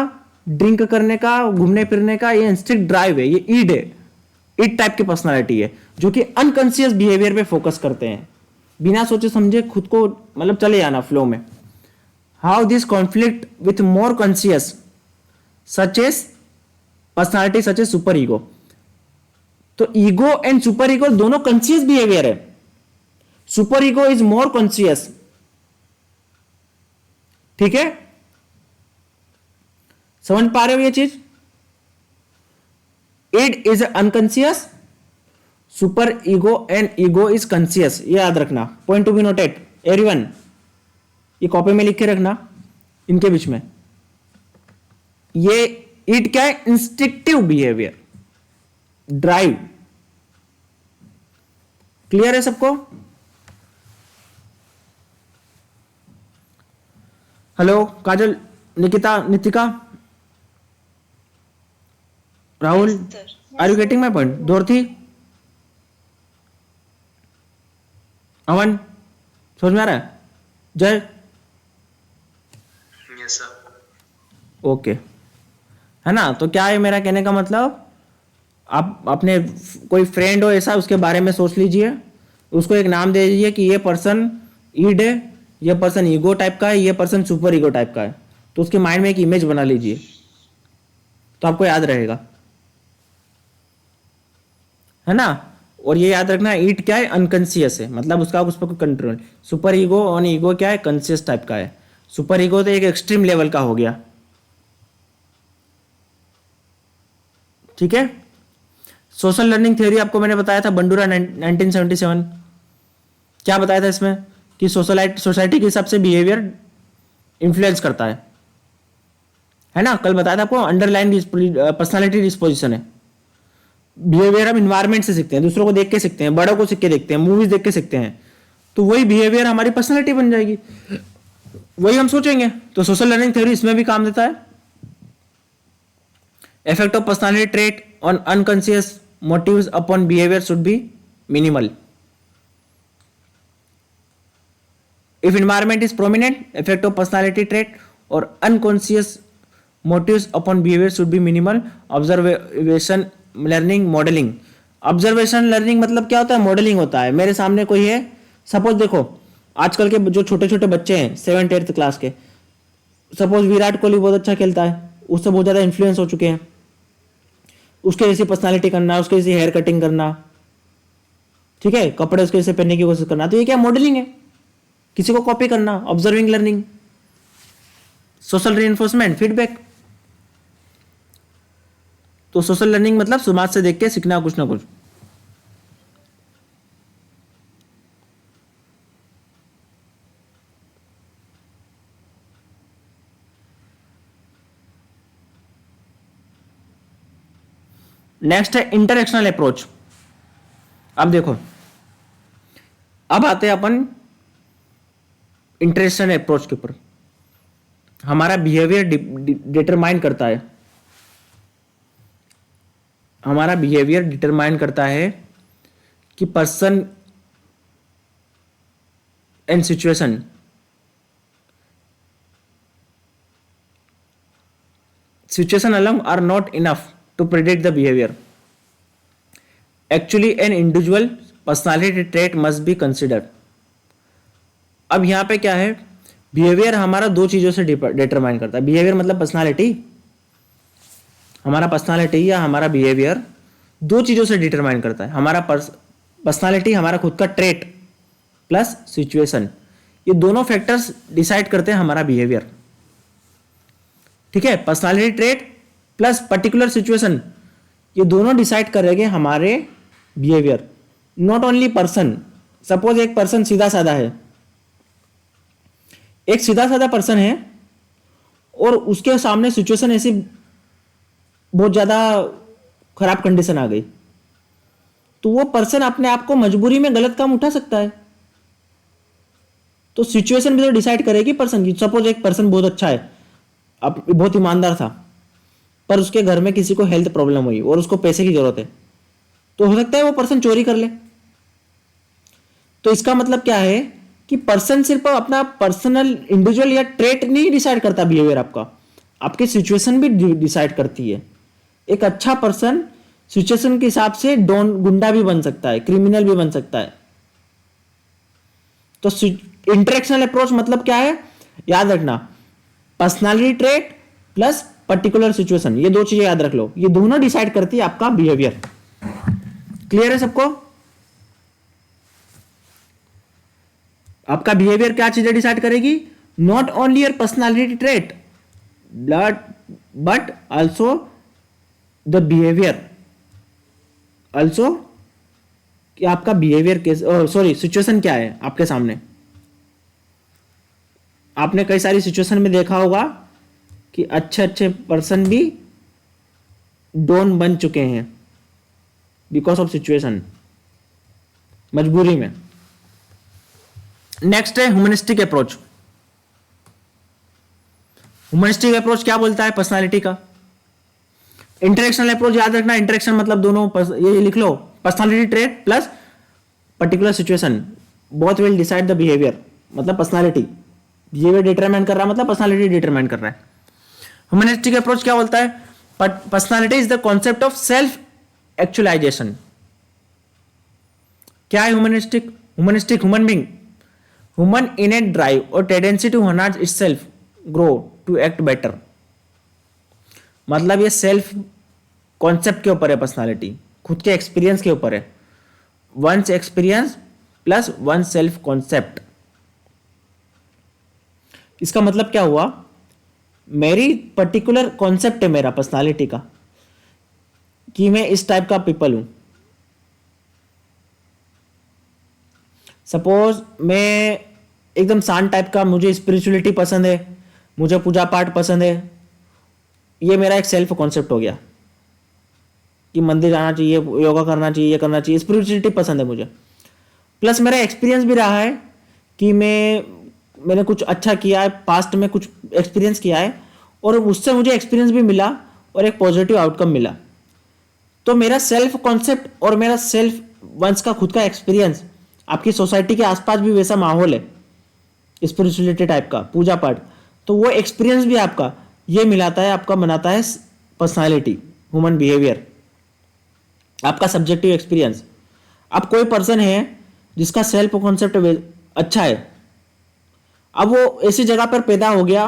ड्रिंक करने का, घूमने फिरने का, ये इंस्टिंक्ट ड्राइव है, ये ईड है. ईड टाइप की पर्सनालिटी है जो कि अनकॉन्शियस बिहेवियर पे फोकस करते हैं, बिना सोचे समझे खुद को मतलब चले जाना फ्लो में. How this conflict with more conscious such as personality such as super ego. तो ईगो एंड सुपर ईगो दोनों कॉन्शियस बिहेवियर है. Super ego is more conscious. ठीक है, समझ पा रहे हो ये चीज? Id is unconscious, super ego and ego is conscious. ये याद रखना, point to be noted everyone. ये कॉपी में लिख के रखना इनके बीच में. ये इट क्या है? Instinctive behaviour, drive. क्लियर है सबको? Hello Kajal, Nikita, Nitika, Rahul, are you getting my point? Dorothy, Aman, समझ में आ रहा है? जय, यस सर. ओके, है ना? तो क्या है मेरा कहने का मतलब, आप अपने कोई फ्रेंड हो ऐसा, उसके बारे में सोच लीजिए, उसको एक नाम दे दीजिए कि ये पर्सन ईड है, ये पर्सन ईगो टाइप का है, ये पर्सन सुपर ईगो टाइप का है. तो उसके माइंड में एक इमेज बना लीजिए, तो आपको याद रहेगा, है ना? और ये याद रखना, ईट क्या है? अनकॉन्शियस है, मतलब उसका उस पर कोई कंट्रोल. सुपर ईगो और ईगो क्या है? कॉन्शियस टाइप का है. सुपर ईगो तो एक एक्सट्रीम लेवल का हो गया. ठीक है, सोशल लर्निंग थ्योरी आपको मैंने बताया था, बंडूरा 1977. क्या बताया था इसमें? कि सोसाइटी के हिसाब से बिहेवियर इन्फ्लुएंस करता है ना? कल बताया था आपको, अंडरलाइन पर्सनालिटी डिस्पोजिशन है. बिहेवियर हम इन्वायरमेंट से सीखते हैं, दूसरों को देख के सीखते हैं, बड़ों को सीख के देखते हैं, मूवीज देख के सीखते हैं. तो वही बिहेवियर हमारी पर्सनालिटी बन जाएगी, वही हम सोचेंगे. तो सोशल लर्निंग थ्योरी इसमें भी काम देता है. effect of personality trait on unconscious motives upon behavior should be minimal. If environment is prominent, effect of personality trait or unconscious motives upon behavior should be minimal. Observation learning modeling. Observation learning मतलब क्या होता है? Modelling होता है. मेरे सामने कोई है, सपोज देखो आजकल के जो छोटे छोटे बच्चे हैं 7th 8th क्लास के, सपोज विराट कोहली बहुत अच्छा खेलता है, उससे बहुत ज़्यादा इन्फ्लुएंस हो चुके हैं, उसके जैसी पर्सनालिटी करना, उसके जैसी हेयर कटिंग करना, ठीक है, कपड़े उसके जैसे पहनने की कोशिश करना. तो ये क्या? मॉडलिंग है, किसी को कॉपी करना, observing learning. Social reinforcement, feedback. तो सोशल लर्निंग मतलब समाज से देख के सीखना कुछ ना कुछ। नेक्स्ट है इंटरेक्शनल अप्रोच। अब देखो, अब आते हैं अपन इंटरेक्शनल अप्रोच के ऊपर। हमारा बिहेवियर डिटरमाइन करता है, हमारा बिहेवियर डिटरमाइन करता है कि person and situation alone are not enough to predict the behavior. Actually an individual personality trait must be considered. अब यहां पे क्या है, बिहेवियर हमारा दो चीजों से डिटरमाइन करता है। बिहेवियर मतलब पर्सनालिटी, हमारा पर्सनालिटी या हमारा बिहेवियर दो चीजों से डिटरमाइन करता है। हमारा पर्सनालिटी हमारा खुद का ट्रेट प्लस सिचुएशन, ये दोनों फैक्टर्स डिसाइड करते हैं हमारा बिहेवियर। ठीक है, personality trait plus particular situation, ये दोनों डिसाइड करेंगे हमारे behaviour. Not only person, suppose एक पर्सन सीधा साधा है, एक सीधा साधा पर्सन है और उसके सामने सिचुएशन ऐसी बहुत ज्यादा खराब कंडीशन आ गई, तो वो पर्सन अपने आप को मजबूरी में गलत काम उठा सकता है। तो सिचुएशन भी तो डिसाइड करेगी पर्सन की। सपोज एक पर्सन बहुत अच्छा है, अब बहुत ईमानदार था, पर उसके घर में किसी को हेल्थ प्रॉब्लम हुई और उसको पैसे की जरूरत है, तो हो सकता है वो पर्सन चोरी कर ले। तो इसका मतलब क्या है कि पर्सन सिर्फ अपना पर्सनल इंडिविजुअल या ट्रेट नहीं डिसाइड करता बिहेवियर आपका, आपकी सिचुएशन भी डिसाइड करती है। एक अच्छा पर्सन सिचुएशन के हिसाब से डॉन, गुंडा भी बन सकता है, क्रिमिनल भी बन सकता है। तो इंटरेक्शनल अप्रोच मतलब क्या है, याद रखना, personality trait plus particular situation, ये दो चीजें याद रख लो, ये दोनों डिसाइड करती है आपका बिहेवियर। क्लियर है सबको? आपका बिहेवियर क्या चीजें डिसाइड करेगी, not only your personality trait but also the behaviour, also कि आपका बिहेवियर सिचुएशन क्या है आपके सामने। आपने कई सारी सिचुएशन में देखा होगा कि अच्छे अच्छे पर्सन भी डॉन बन चुके हैं बिकॉज ऑफ सिचुएशन, मजबूरी में। नेक्स्ट है ह्यूमनिस्टिक अप्रोच। ह्यूमनिस्टिक अप्रोच क्या बोलता है पर्सनालिटी का। इंटरेक्शनल अप्रोच याद रखना, इंटरेक्शन मतलब दोनों, ये लिख लो, personality trait plus particular situation both will decide the behaviour, मतलब पर्सनालिटी, बिहेवियर डिटरमाइन कर रहा है मतलब पर्सनालिटी डिटरमाइन कर रहा है। ह्यूमनिस्टिक अप्रोच क्या बोलता है, personality is the concept of self actualisation. क्या है humanistic? Humanistic human being, human innate drive और tendency to enhance itself, grow, to act better. मतलब ये सेल्फ कॉन्सेप्ट के ऊपर है पर्सनालिटी, खुद के एक्सपीरियंस के ऊपर है। Once experience plus one self concept. इसका मतलब क्या हुआ, मेरी पर्टिकुलर कॉन्सेप्ट है मेरा पर्सनालिटी का कि मैं इस टाइप का पीपल हूं। सपोज मैं एकदम शांत टाइप का, मुझे स्पिरिचुअलिटी पसंद है, मुझे पूजा पाठ पसंद है, ये मेरा एक सेल्फ कॉन्सेप्ट हो गया कि मंदिर जाना चाहिए, योगा करना चाहिए, ये करना चाहिए, स्पिरिचुअलिटी पसंद है मुझे। प्लस मेरा एक्सपीरियंस भी रहा है कि मैंने कुछ अच्छा किया है, पास्ट में कुछ एक्सपीरियंस किया है और उससे मुझे एक्सपीरियंस भी मिला और एक पॉजिटिव आउटकम मिला। तो मेरा सेल्फ कॉन्सेप्ट और मेरा सेल्फ वंस का खुद का एक्सपीरियंस, आपकी सोसाइटी के आसपास भी वैसा माहौल है स्पिरिचुअलिटी टाइप का, पूजा पाठ, तो वो एक्सपीरियंस भी आपका ये मिलाता है, आपका बनाता है पर्सनालिटी, ह्यूमन बिहेवियर, आपका सब्जेक्टिव एक्सपीरियंस। अब कोई पर्सन है जिसका सेल्फ कॉन्सेप्ट अच्छा है, अब वो ऐसी जगह पर पैदा हो गया,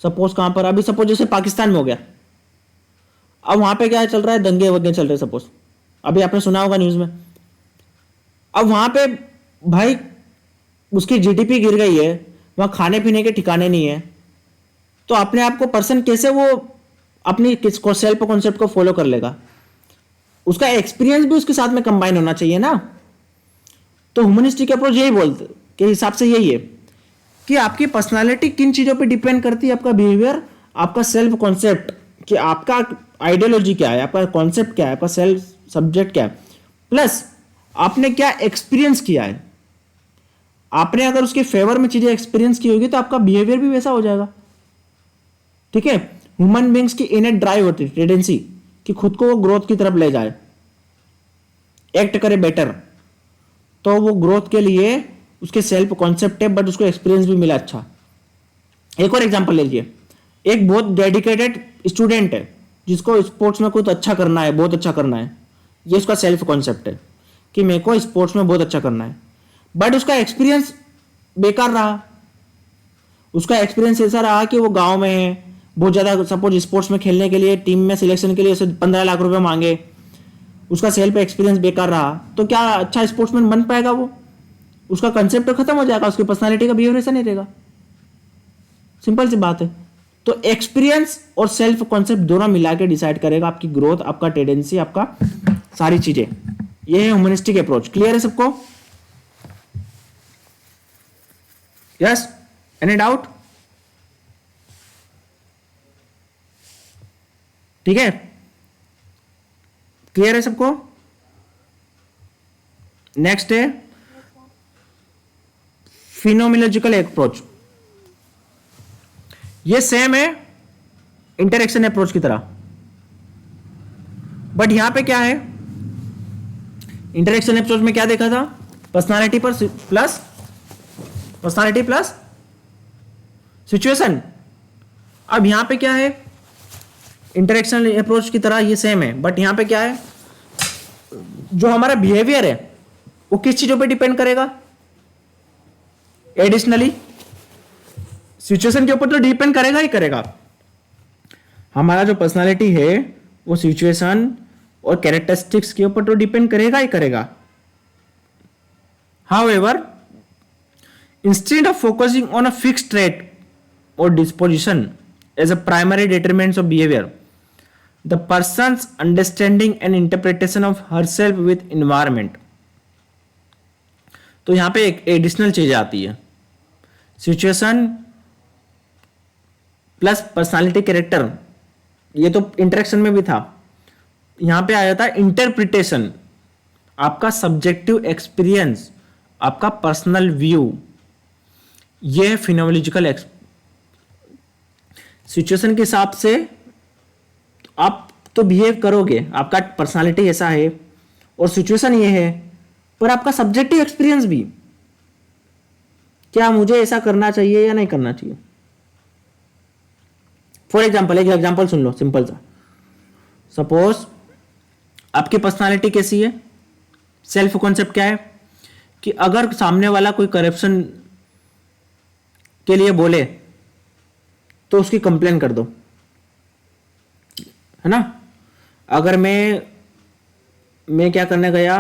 सपोज कहां पर, अभी सपोज जैसे पाकिस्तान में हो गया, अब वहां पे क्या चल रहा है, दंगे वंगे चल रहे हैं सपोज, अभी आपने सुना होगा न्यूज में। अब वहां पे भाई उसकी जीडीपी गिर गई है, वहां खाने पीने के ठिकाने नहीं है, तो अपने आप को पर्सन कैसे वो अपनी सेल्फ कॉन्सेप्ट को फॉलो कर लेगा, उसका एक्सपीरियंस भी उसके साथ में कंबाइन होना चाहिए ना। तो ह्यूमनिस्टिक अप्रोच यही बोलते के हिसाब से यही है कि आपकी पर्सनालिटी किन चीजों पे डिपेंड करती है, आपका बिहेवियर, आपका सेल्फ कॉन्सेप्ट, कि आपका आइडियोलॉजी क्या है, आपका कॉन्सेप्ट क्या है, आपका सेल्फ सब्जेक्ट क्या है, प्लस आपने क्या एक्सपीरियंस किया है। आपने अगर उसके फेवर में चीजें एक्सपीरियंस की होगी तो आपका बिहेवियर भी वैसा हो जाएगा। ठीक है, ह्यूमन बींग्स की इनेट ड्राइव होती है, टेंडेंसी कि खुद को वो ग्रोथ की तरफ ले जाए, एक्ट करे बेटर, तो वो ग्रोथ के लिए उसके सेल्फ कॉन्सेप्ट है बट उसको एक्सपीरियंस भी मिला अच्छा। एक और एग्जांपल ले लीजिए, एक बहुत डेडिकेटेड स्टूडेंट है जिसको स्पोर्ट्स में कुछ अच्छा करना है, बहुत अच्छा करना है, ये उसका सेल्फ कॉन्सेप्ट है कि मेरे को स्पोर्ट्स में बहुत अच्छा करना है, बट उसका एक्सपीरियंस बेकार रहा। उसका एक्सपीरियंस ऐसा रहा कि वो गांव में है, बहुत ज़्यादा सपोज स्पोर्ट्स में खेलने के लिए टीम में सिलेक्शन के लिए उसे 15 लाख रुपए मांगे, उसका सेल्फ एक्सपीरियंस बेकार रहा, तो क्या अच्छा स्पोर्ट्समैन बन पाएगा वो? उसका कंसेप्ट तो खत्म हो जाएगा, उसकी पर्सनालिटी का बिहेवियर ऐसा नहीं रहेगा। सिंपल सी बात है। तो एक्सपीरियंस और सेल्फ कॉन्सेप्ट दोनों मिला के डिसाइड करेगा आपकी ग्रोथ, आपका टेंडेंसी, आपका सारी चीजें। ये है ह्यूमनिस्टिक अप्रोच। क्लियर है सबको? Yes, any doubt? ठीक है, क्लियर है सबको? नेक्स्ट है फिनोमिनोलॉजिकल अप्रोच। ये सेम है इंटरेक्शन अप्रोच की तरह, बट यहां पे क्या है, इंटरेक्शन अप्रोच में क्या देखा था, पर्सनालिटी प्लस सिचुएशन। अब यहां पे क्या है, इंटरेक्शन अप्रोच की तरह ये सेम है, बट यहां पे क्या है, जो हमारा बिहेवियर है वो किस चीजों पे डिपेंड करेगा, एडिशनली सिचुएशन के ऊपर तो डिपेंड करेगा ही करेगा। हमारा जो पर्सनालिटी है वो सिचुएशन और कैरेक्टरिस्टिक्स के ऊपर तो डिपेंड करेगा ही करेगा। However, instead of focusing on a fixed trait or disposition as a primary determinants of behavior, the person's understanding and interpretation of herself with environment। तो यहां पे एक एडिशनल चीज आती है, सिचुएशन प्लस पर्सनालिटी कैरेक्टर, ये तो इंटरेक्शन में भी था, यहां पे आया था इंटरप्रिटेशन, आपका सब्जेक्टिव एक्सपीरियंस, आपका पर्सनल व्यू, ये है फिनोमिनोलॉजिकल सिचुएशन के हिसाब से आप तो बिहेव करोगे, आपका पर्सनालिटी ऐसा है और सिचुएशन ये है, पर आपका सब्जेक्टिव एक्सपीरियंस भी, क्या मुझे ऐसा करना चाहिए या नहीं करना चाहिए। फॉर एग्जाम्पल, एक एग्जाम्पल सुन लो सिंपल सा। सपोज आपकी पर्सनालिटी कैसी है, सेल्फ कॉन्सेप्ट क्या है कि अगर सामने वाला कोई करप्शन के लिए बोले तो उसकी कंप्लेन कर दो, है ना। अगर मैं क्या करने गया,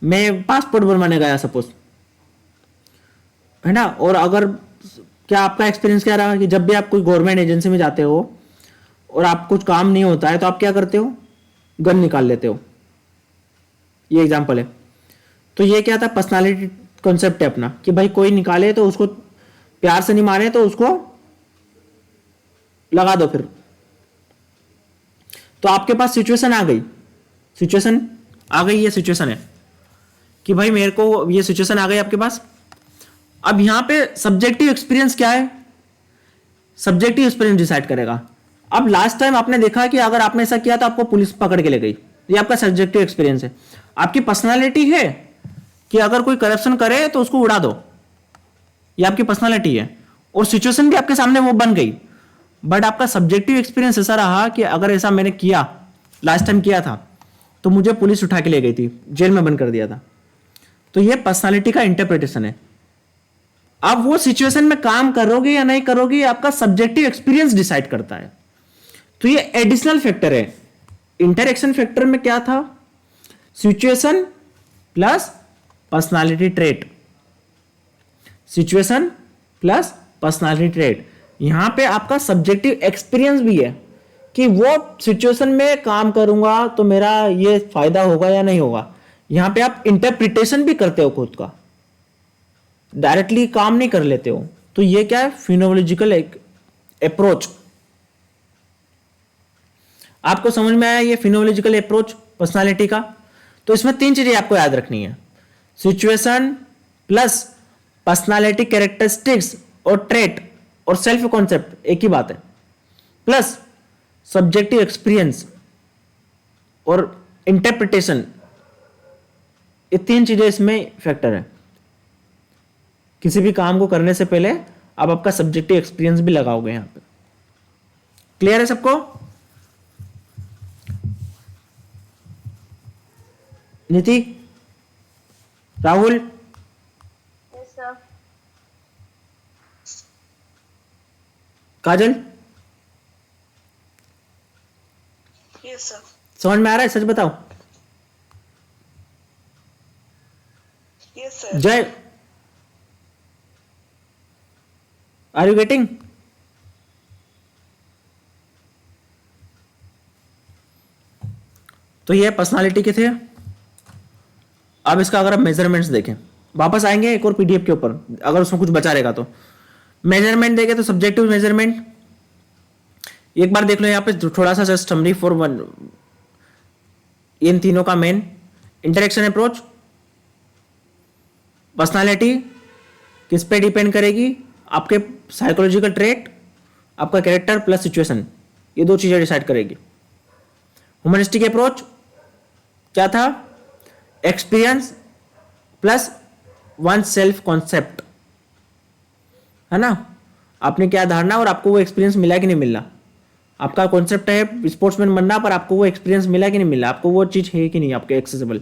मैं पासपोर्ट बनवाने गया सपोज, है ना, और अगर क्या आपका एक्सपीरियंस क्या रहा कि जब भी आप कोई गवर्नमेंट एजेंसी में जाते हो और आप कुछ काम नहीं होता है तो आप क्या करते हो, गन निकाल लेते हो। ये एग्जांपल है। तो ये क्या था, पर्सनालिटी कॉन्सेप्ट है अपना कि भाई कोई निकाले तो उसको प्यार से नहीं मारे तो उसको लगा दो फिर। तो आपके पास सिचुएशन आ गई, ये सिचुएशन है कि भाई मेरे को ये सिचुएशन आ गई आपके पास। अब यहां पे सब्जेक्टिव एक्सपीरियंस क्या है, सब्जेक्टिव एक्सपीरियंस डिसाइड करेगा। अब लास्ट टाइम आपने देखा कि अगर आपने ऐसा किया तो आपको पुलिस पकड़ के ले गई, ये आपका सब्जेक्टिव एक्सपीरियंस है। आपकी पर्सनालिटी है कि अगर कोई करप्शन करे तो उसको उड़ा दो, ये आपकी पर्सनालिटी है, और सिचुएशन भी आपके सामने वो बन गई, बट आपका सब्जेक्टिव एक्सपीरियंस ऐसा रहा कि अगर ऐसा मैंने किया, लास्ट टाइम किया था, तो मुझे पुलिस उठा के ले गई थी, जेल में बंद कर दिया था। तो ये पर्सनालिटी का इंटरप्रिटेशन है। अब वो सिचुएशन में काम करोगे या नहीं करोगे, आपका सब्जेक्टिव एक्सपीरियंस डिसाइड करता है। तो ये एडिशनल फैक्टर है। इंटरेक्शन फैक्टर में क्या था, situation plus personality trait, situation plus personality trait. यहां पे आपका सब्जेक्टिव एक्सपीरियंस भी है कि वो सिचुएशन में काम करूंगा तो मेरा ये फायदा होगा या नहीं होगा। यहां पे आप इंटरप्रिटेशन भी करते हो खुद का, डायरेक्टली काम नहीं कर लेते हो। तो ये क्या है, फिनोलॉजिकल अप्रोच। आपको समझ में आया ये फिनोलॉजिकल अप्रोच पर्सनालिटी का? तो इसमें 3 चीजें आपको याद रखनी है, सिचुएशन प्लस पर्सनालिटी कैरेक्टरिस्टिक्स और ट्रेट और सेल्फ कॉन्सेप्ट एक ही बात है, प्लस सब्जेक्टिव एक्सपीरियंस और इंटरप्रिटेशन। ये 3 चीजें इसमें फैक्टर है। किसी भी काम को करने से पहले आप आपका सब्जेक्टिव एक्सपीरियंस भी लगाओगे यहां पे। क्लियर है सबको? नीति, राहुल, Yes, sir. काजल, Yes, sir. समझ में आ रहा है? सच बताओ। Yes, sir. जय, आर यू गेटिंग? तो ये पर्सनालिटी के थे। अब इसका अगर आप मेजरमेंट्स देखें, वापस आएंगे एक और पीडीएफ के ऊपर, अगर उसमें कुछ बचा रहेगा तो। मेजरमेंट देखें तो सब्जेक्टिव मेजरमेंट एक बार देख लो यहाँ पे थोड़ा सा, जस्ट समरी फॉर वन, इन तीनों का मेन इंटरेक्शन अप्रोच। पर्सनालिटी किस पे डिपेंड करेगी? आपके साइकोलॉजिकल ट्रेट, आपका कैरेक्टर प्लस सिचुएशन, ये 2 चीजें डिसाइड करेगी। ह्यूमनिस्टिक अप्रोच क्या था? Experience plus one self concept, है ना? आपने क्या धारणा और आपको वो एक्सपीरियंस मिला कि नहीं मिला। आपका कॉन्सेप्ट है स्पोर्ट्समैन बनना, पर आपको वो एक्सपीरियंस मिला कि नहीं मिला, आपको वो चीज है कि नहीं आपके accessible.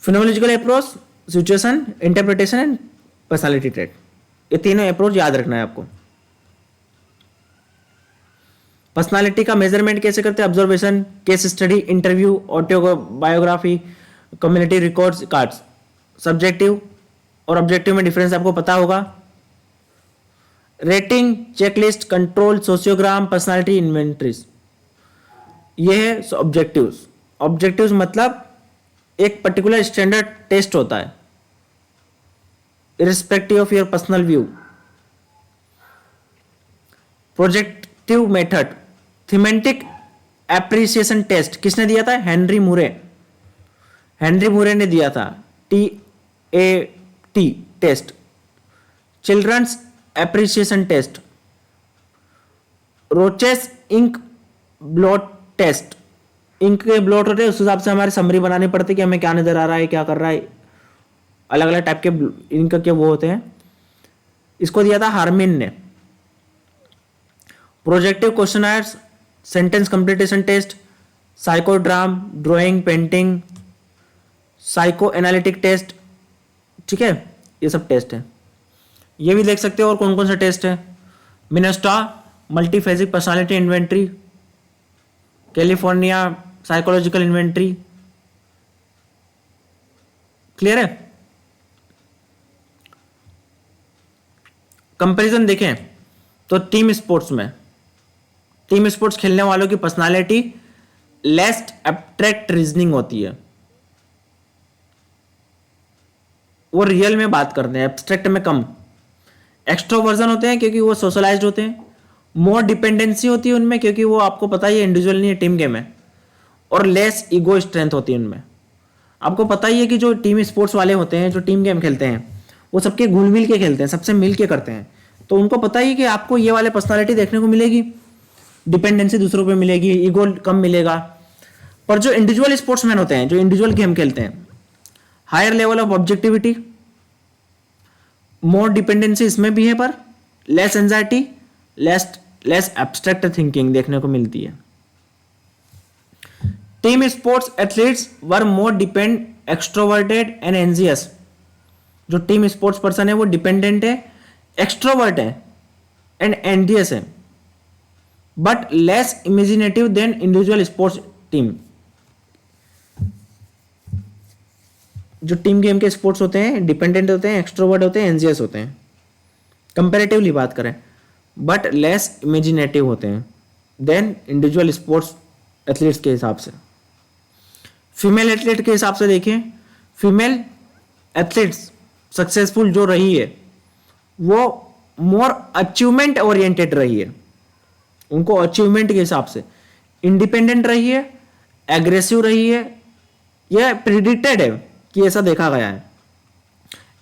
Phenomenological approach, situation, interpretation and personality trait, ये तीनों अप्रोच याद रखना है आपको। पर्सनालिटी का मेजरमेंट कैसे करते हैं? Observation, case study, interview, autobiography, community records, cards. Subjective और ऑब्जेक्टिव में डिफरेंस आपको पता होगा। Rating, checklist, control, sociogram, personality inventories, ये है ऑब्जेक्टिव्स। ऑब्जेक्टिव्स मतलब एक पर्टिकुलर स्टैंडर्ड टेस्ट होता है, irrespective of your personal view. Projective method, thematic appreciation test किसने दिया था? हेनरी मूरे। हेनरी मूरे ने दिया था TAT test. Children's appreciation test, Rorschach ink blot test. Ink के ब्लॉट होते हैं, उस हिसाब से हमारी समरी बनानी पड़ती है कि हमें क्या नजर आ रहा है, क्या कर रहा है। अलग अलग टाइप के इंक के वो होते हैं। इसको दिया था हार्मिन ने। Projective questionnaires, sentence completion test, psychodrama, drawing, painting, psycho analytic test, ठीक है, ये सब टेस्ट है। ये भी देख सकते हो और कौन कौन सा टेस्ट है। Minnesota multiphasic personality inventory, California psychological inventory. Clear है? कंपैरिजन देखें तो टीम स्पोर्ट्स में, टीम स्पोर्ट्स खेलने वालों की पर्सनालिटी लेस एब्स्ट्रैक्ट रीजनिंग होती है, वो रियल में बात करते हैं, एब्स्ट्रैक्ट में कम। एक्सट्रोवर्जन होते हैं क्योंकि वो सोशलाइज्ड होते हैं। मोर डिपेंडेंसी होती है उनमें क्योंकि वो आपको पता ही है इंडिविजुअल नहीं है, टीम गेम है। और लेस ईगो स्ट्रेंथ होती है उनमें। आपको पता ही है कि जो टीम स्पोर्ट्स वाले होते हैं, जो टीम गेम खेलते हैं, वो सबके घुल मिल के खेलते हैं, सबसे मिल के करते हैं। तो उनको पता ही है कि आपको ये वाले पर्सनालिटी देखने को मिलेगी, डिपेंडेंसी दूसरों पे मिलेगी, ईगो कम मिलेगा। पर जो इंडिविजुअल स्पोर्ट्समैन होते हैं, जो इंडिविजुअल गेम खेलते हैं, higher level of objectivity, more dependency इसमें भी है, पर less anxiety, less abstract thinking देखने को मिलती है। Team sports athletes were more depend extroverted and anxious. जो टीम स्पोर्ट्स पर्सन है वो डिपेंडेंट है, एक्सट्रोवर्ट है एंड एंजियस है, but less imaginative than individual sports team. जो टीम गेम के स्पोर्ट्स होते हैं डिपेंडेंट होते हैं, एक्सट्रोवर्ट होते हैं, एंजियस होते हैं। कंपेरेटिवली बात करें, बट लेस इमेजिनेटिव होते हैं देन इंडिविजुअल स्पोर्ट्स एथलीट्स के हिसाब से। फीमेल एथलीट के हिसाब से देखें, फीमेल एथलीट्स सक्सेसफुल जो रही है वो मोर अचीवमेंट ओरिएंटेड रही है, उनको अचीवमेंट के हिसाब से इंडिपेंडेंट रही है, एग्रेसिव रही है, यह प्रिडिक्टेड है कि ऐसा देखा गया है।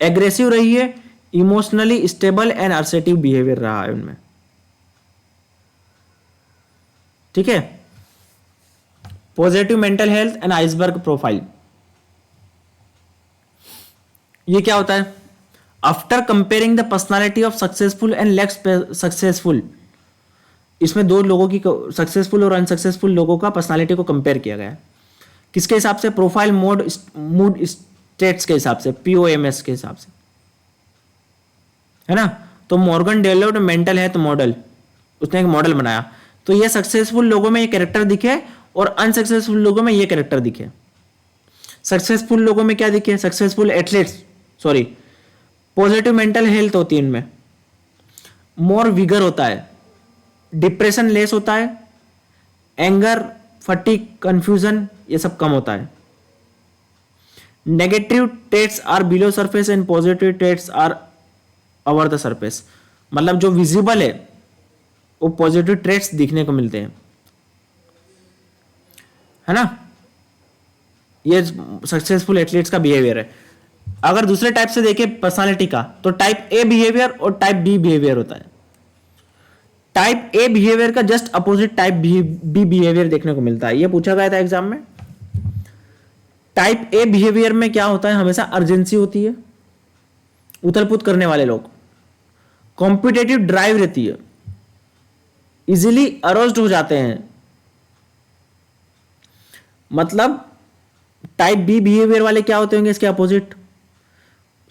एग्रेसिव रही है, emotionally stable and assertive behaviour रहा है उनमें, ठीक है। Positive mental health and iceberg profile, ये क्या होता है? After comparing the personality of successful and less successful, इसमें दो लोगों की, सक्सेसफुल और अनसक्सेसफुल लोगों का पर्सनालिटी को कंपेयर किया गया है। किसके हिसाब से? प्रोफाइल मूड स्टेट्स के हिसाब से, POMS के हिसाब से, है ना। तो Morgan developed mental health model, उसने एक मॉडल बनाया, तो ये सक्सेसफुल लोगों में ये कैरेक्टर दिखे और अनसक्सेसफुल लोगों में ये कैरेक्टर दिखे। सक्सेसफुल लोगों में क्या दिखे? Successful athletes, sorry, positive mental health होती है इनमें, मोर विगर होता है, डिप्रेशन लेस होता है, एंगर, फटीग, कंफ्यूजन ये सब कम होता है। Negative traits are below surface and positive traits are over the surface, मतलब जो विजिबल है वो पॉजिटिव ट्रेट्स दिखने को मिलते हैं, है ना। ये सक्सेसफुल एथलीट्स का बिहेवियर है। अगर दूसरे टाइप से देखें पर्सनालिटी का, तो टाइप A बिहेवियर और टाइप B बिहेवियर होता है। टाइप A बिहेवियर का just opposite type B behaviour देखने को मिलता है, ये पूछा गया था एग्जाम में। टाइप A बिहेवियर में क्या होता है? हमेशा अर्जेंसी होती है, उथल-पुथल करने वाले लोग, कॉम्पिटेटिव ड्राइव रहती है, इजीली अरोज्ड हो जाते हैं। मतलब टाइप B बिहेवियर वाले क्या होते होंगे इसके अपोजिट?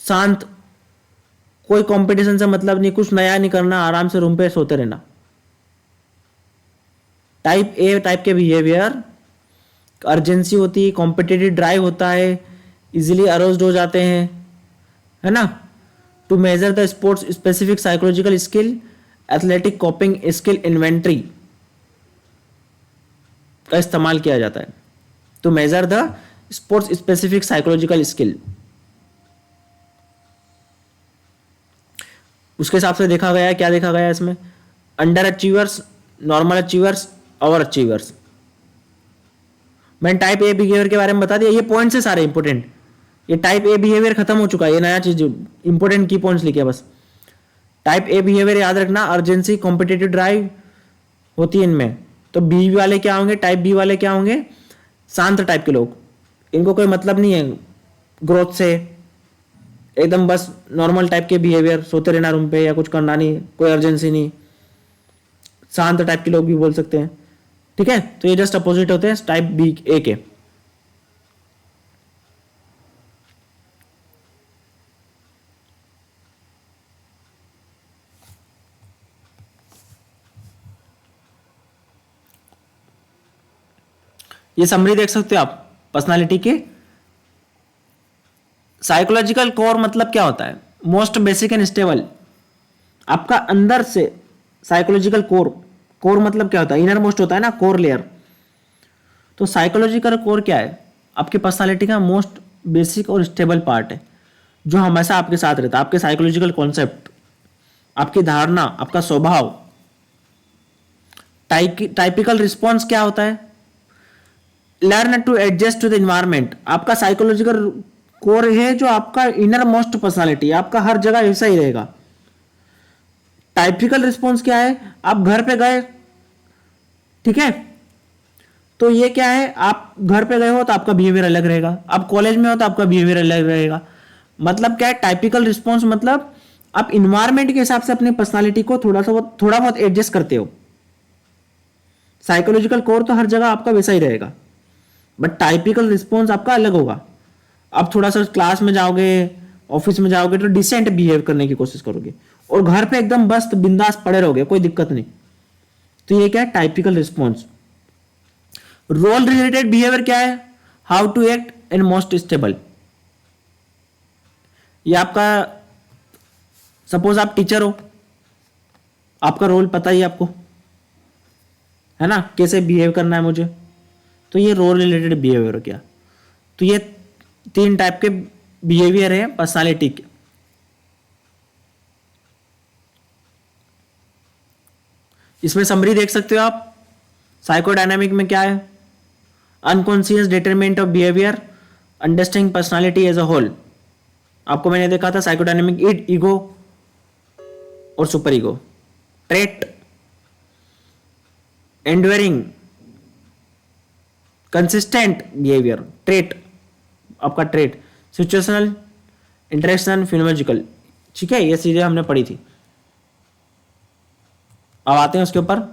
शांत, कोई कंपटीशन से मतलब नहीं, कुछ नया नहीं करना, आराम से रूम पे सोते रहना। टाइप A टाइप के बिहेवियर, अर्जेंसी होती है, कॉम्पिटिटिव ड्राइव होता है, इजीली अरोज्ड हो जाते हैं, है ना। To measure the sports specific psychological skill, athletic coping skill inventory का इस्तेमाल किया जाता है। To measure the sports specific psychological skill, उसके हिसाब से देखा गया है। क्या देखा गया है इसमें? Under achievers, normal achievers, over achievers. मैंने टाइप A बिहेवियर के बारे में बता दिया, ये पॉइंट्स है सारे इंपॉर्टेंट। ये टाइप A बिहेवियर खत्म हो चुका है, ये नया चीज, इंपॉर्टेंट की पॉइंट्स लिखे बस। टाइप A बिहेवियर याद रखना, अर्जेंसी, कॉम्पिटिटिव ड्राइव होती है इनमें। तो B वाले क्या होंगे? टाइप B वाले क्या होंगे? शांत टाइप के लोग, इनको कोई मतलब नहीं है ग्रोथ से, एकदम बस नॉर्मल टाइप के बिहेवियर, सोते रहना रूम पे या कुछ करना नहीं, कोई अर्जेंसी नहीं, शांत टाइप के लोग भी बोल सकते हैं, ठीक है। तो ये जस्ट अपोजिट होते हैं टाइप A के। ये समरी देख सकते हो आप पर्सनालिटी के। साइकोलॉजिकल कोर मतलब क्या होता है? मोस्ट बेसिक एंड स्टेबल, आपका अंदर से साइकोलॉजिकल कोर, कोर मतलब क्या होता है? इनर मोस्ट होता है ना, कोर लेयर। तो साइकोलॉजिकल कोर क्या है? आपकी पर्सनालिटी का मोस्ट बेसिक और स्टेबल पार्ट है, जो हमेशा आपके साथ रहता है। आपके साइकोलॉजिकल कॉन्सेप्ट, आपकी धारणा, आपका स्वभाव। टाइपिकल रिस्पॉन्स क्या होता है? Learn to adjust to the environment. आपका साइकोलॉजिकल कोर है जो आपका इनर मोस्ट पर्सनालिटी, आपका हर जगह ऐसा ही रहेगा। टाइपिकल रिस्पॉन्स क्या है? आप घर पे गए, ठीक है, तो ये क्या है? आप घर पे गए हो तो आपका बिहेवियर अलग रहेगा, आप कॉलेज में हो तो आपका बिहेवियर अलग रहेगा। मतलब क्या है टाइपिकल रिस्पॉन्स? मतलब आप इन्वायरमेंट के हिसाब से अपनी पर्सनालिटी को थोड़ा बहुत एडजस्ट करते हो। साइकोलॉजिकल कोर तो हर जगह आपका वैसा ही रहेगा, बट टाइपिकल रिस्पॉन्स आपका अलग होगा। आप थोड़ा सा क्लास में जाओगे, ऑफिस में जाओगे तो डिसेंट बिहेव करने की कोशिश करोगे, और घर पे एकदम बस बिंदास पड़े रहोगे, कोई दिक्कत नहीं। तो ये क्या है? Typical response. Role related behaviour क्या है? How to act and most stable. ये आपका, सपोज आप टीचर हो, आपका रोल पता ही है आपको, है ना, कैसे बिहेव करना है मुझे। तो ये रोल रिलेटेड बिहेवियर हो गया। तो ये 3 टाइप के बिहेवियर है पर्सनालिटी के। इसमें समरी देख सकते हो आप। साइकोडायनामिक में क्या है, unconscious determinant of behaviour, understanding personality as a whole. आपको मैंने देखा था साइकोडायनामिक, इड, ईगो और super ego. Trait, enduring, consistent behaviour, trait, आपका ट्रेट, सिचुएशनल, इंटरेक्शन, फिनोलॉजिकल। ठीक है, ये चीजें हमने पढ़ी थी। अब आते हैं उसके ऊपर।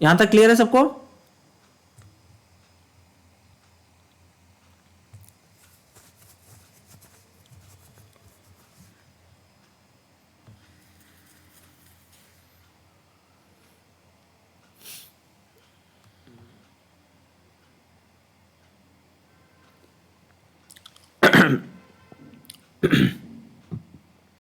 यहां तक क्लियर है सबको?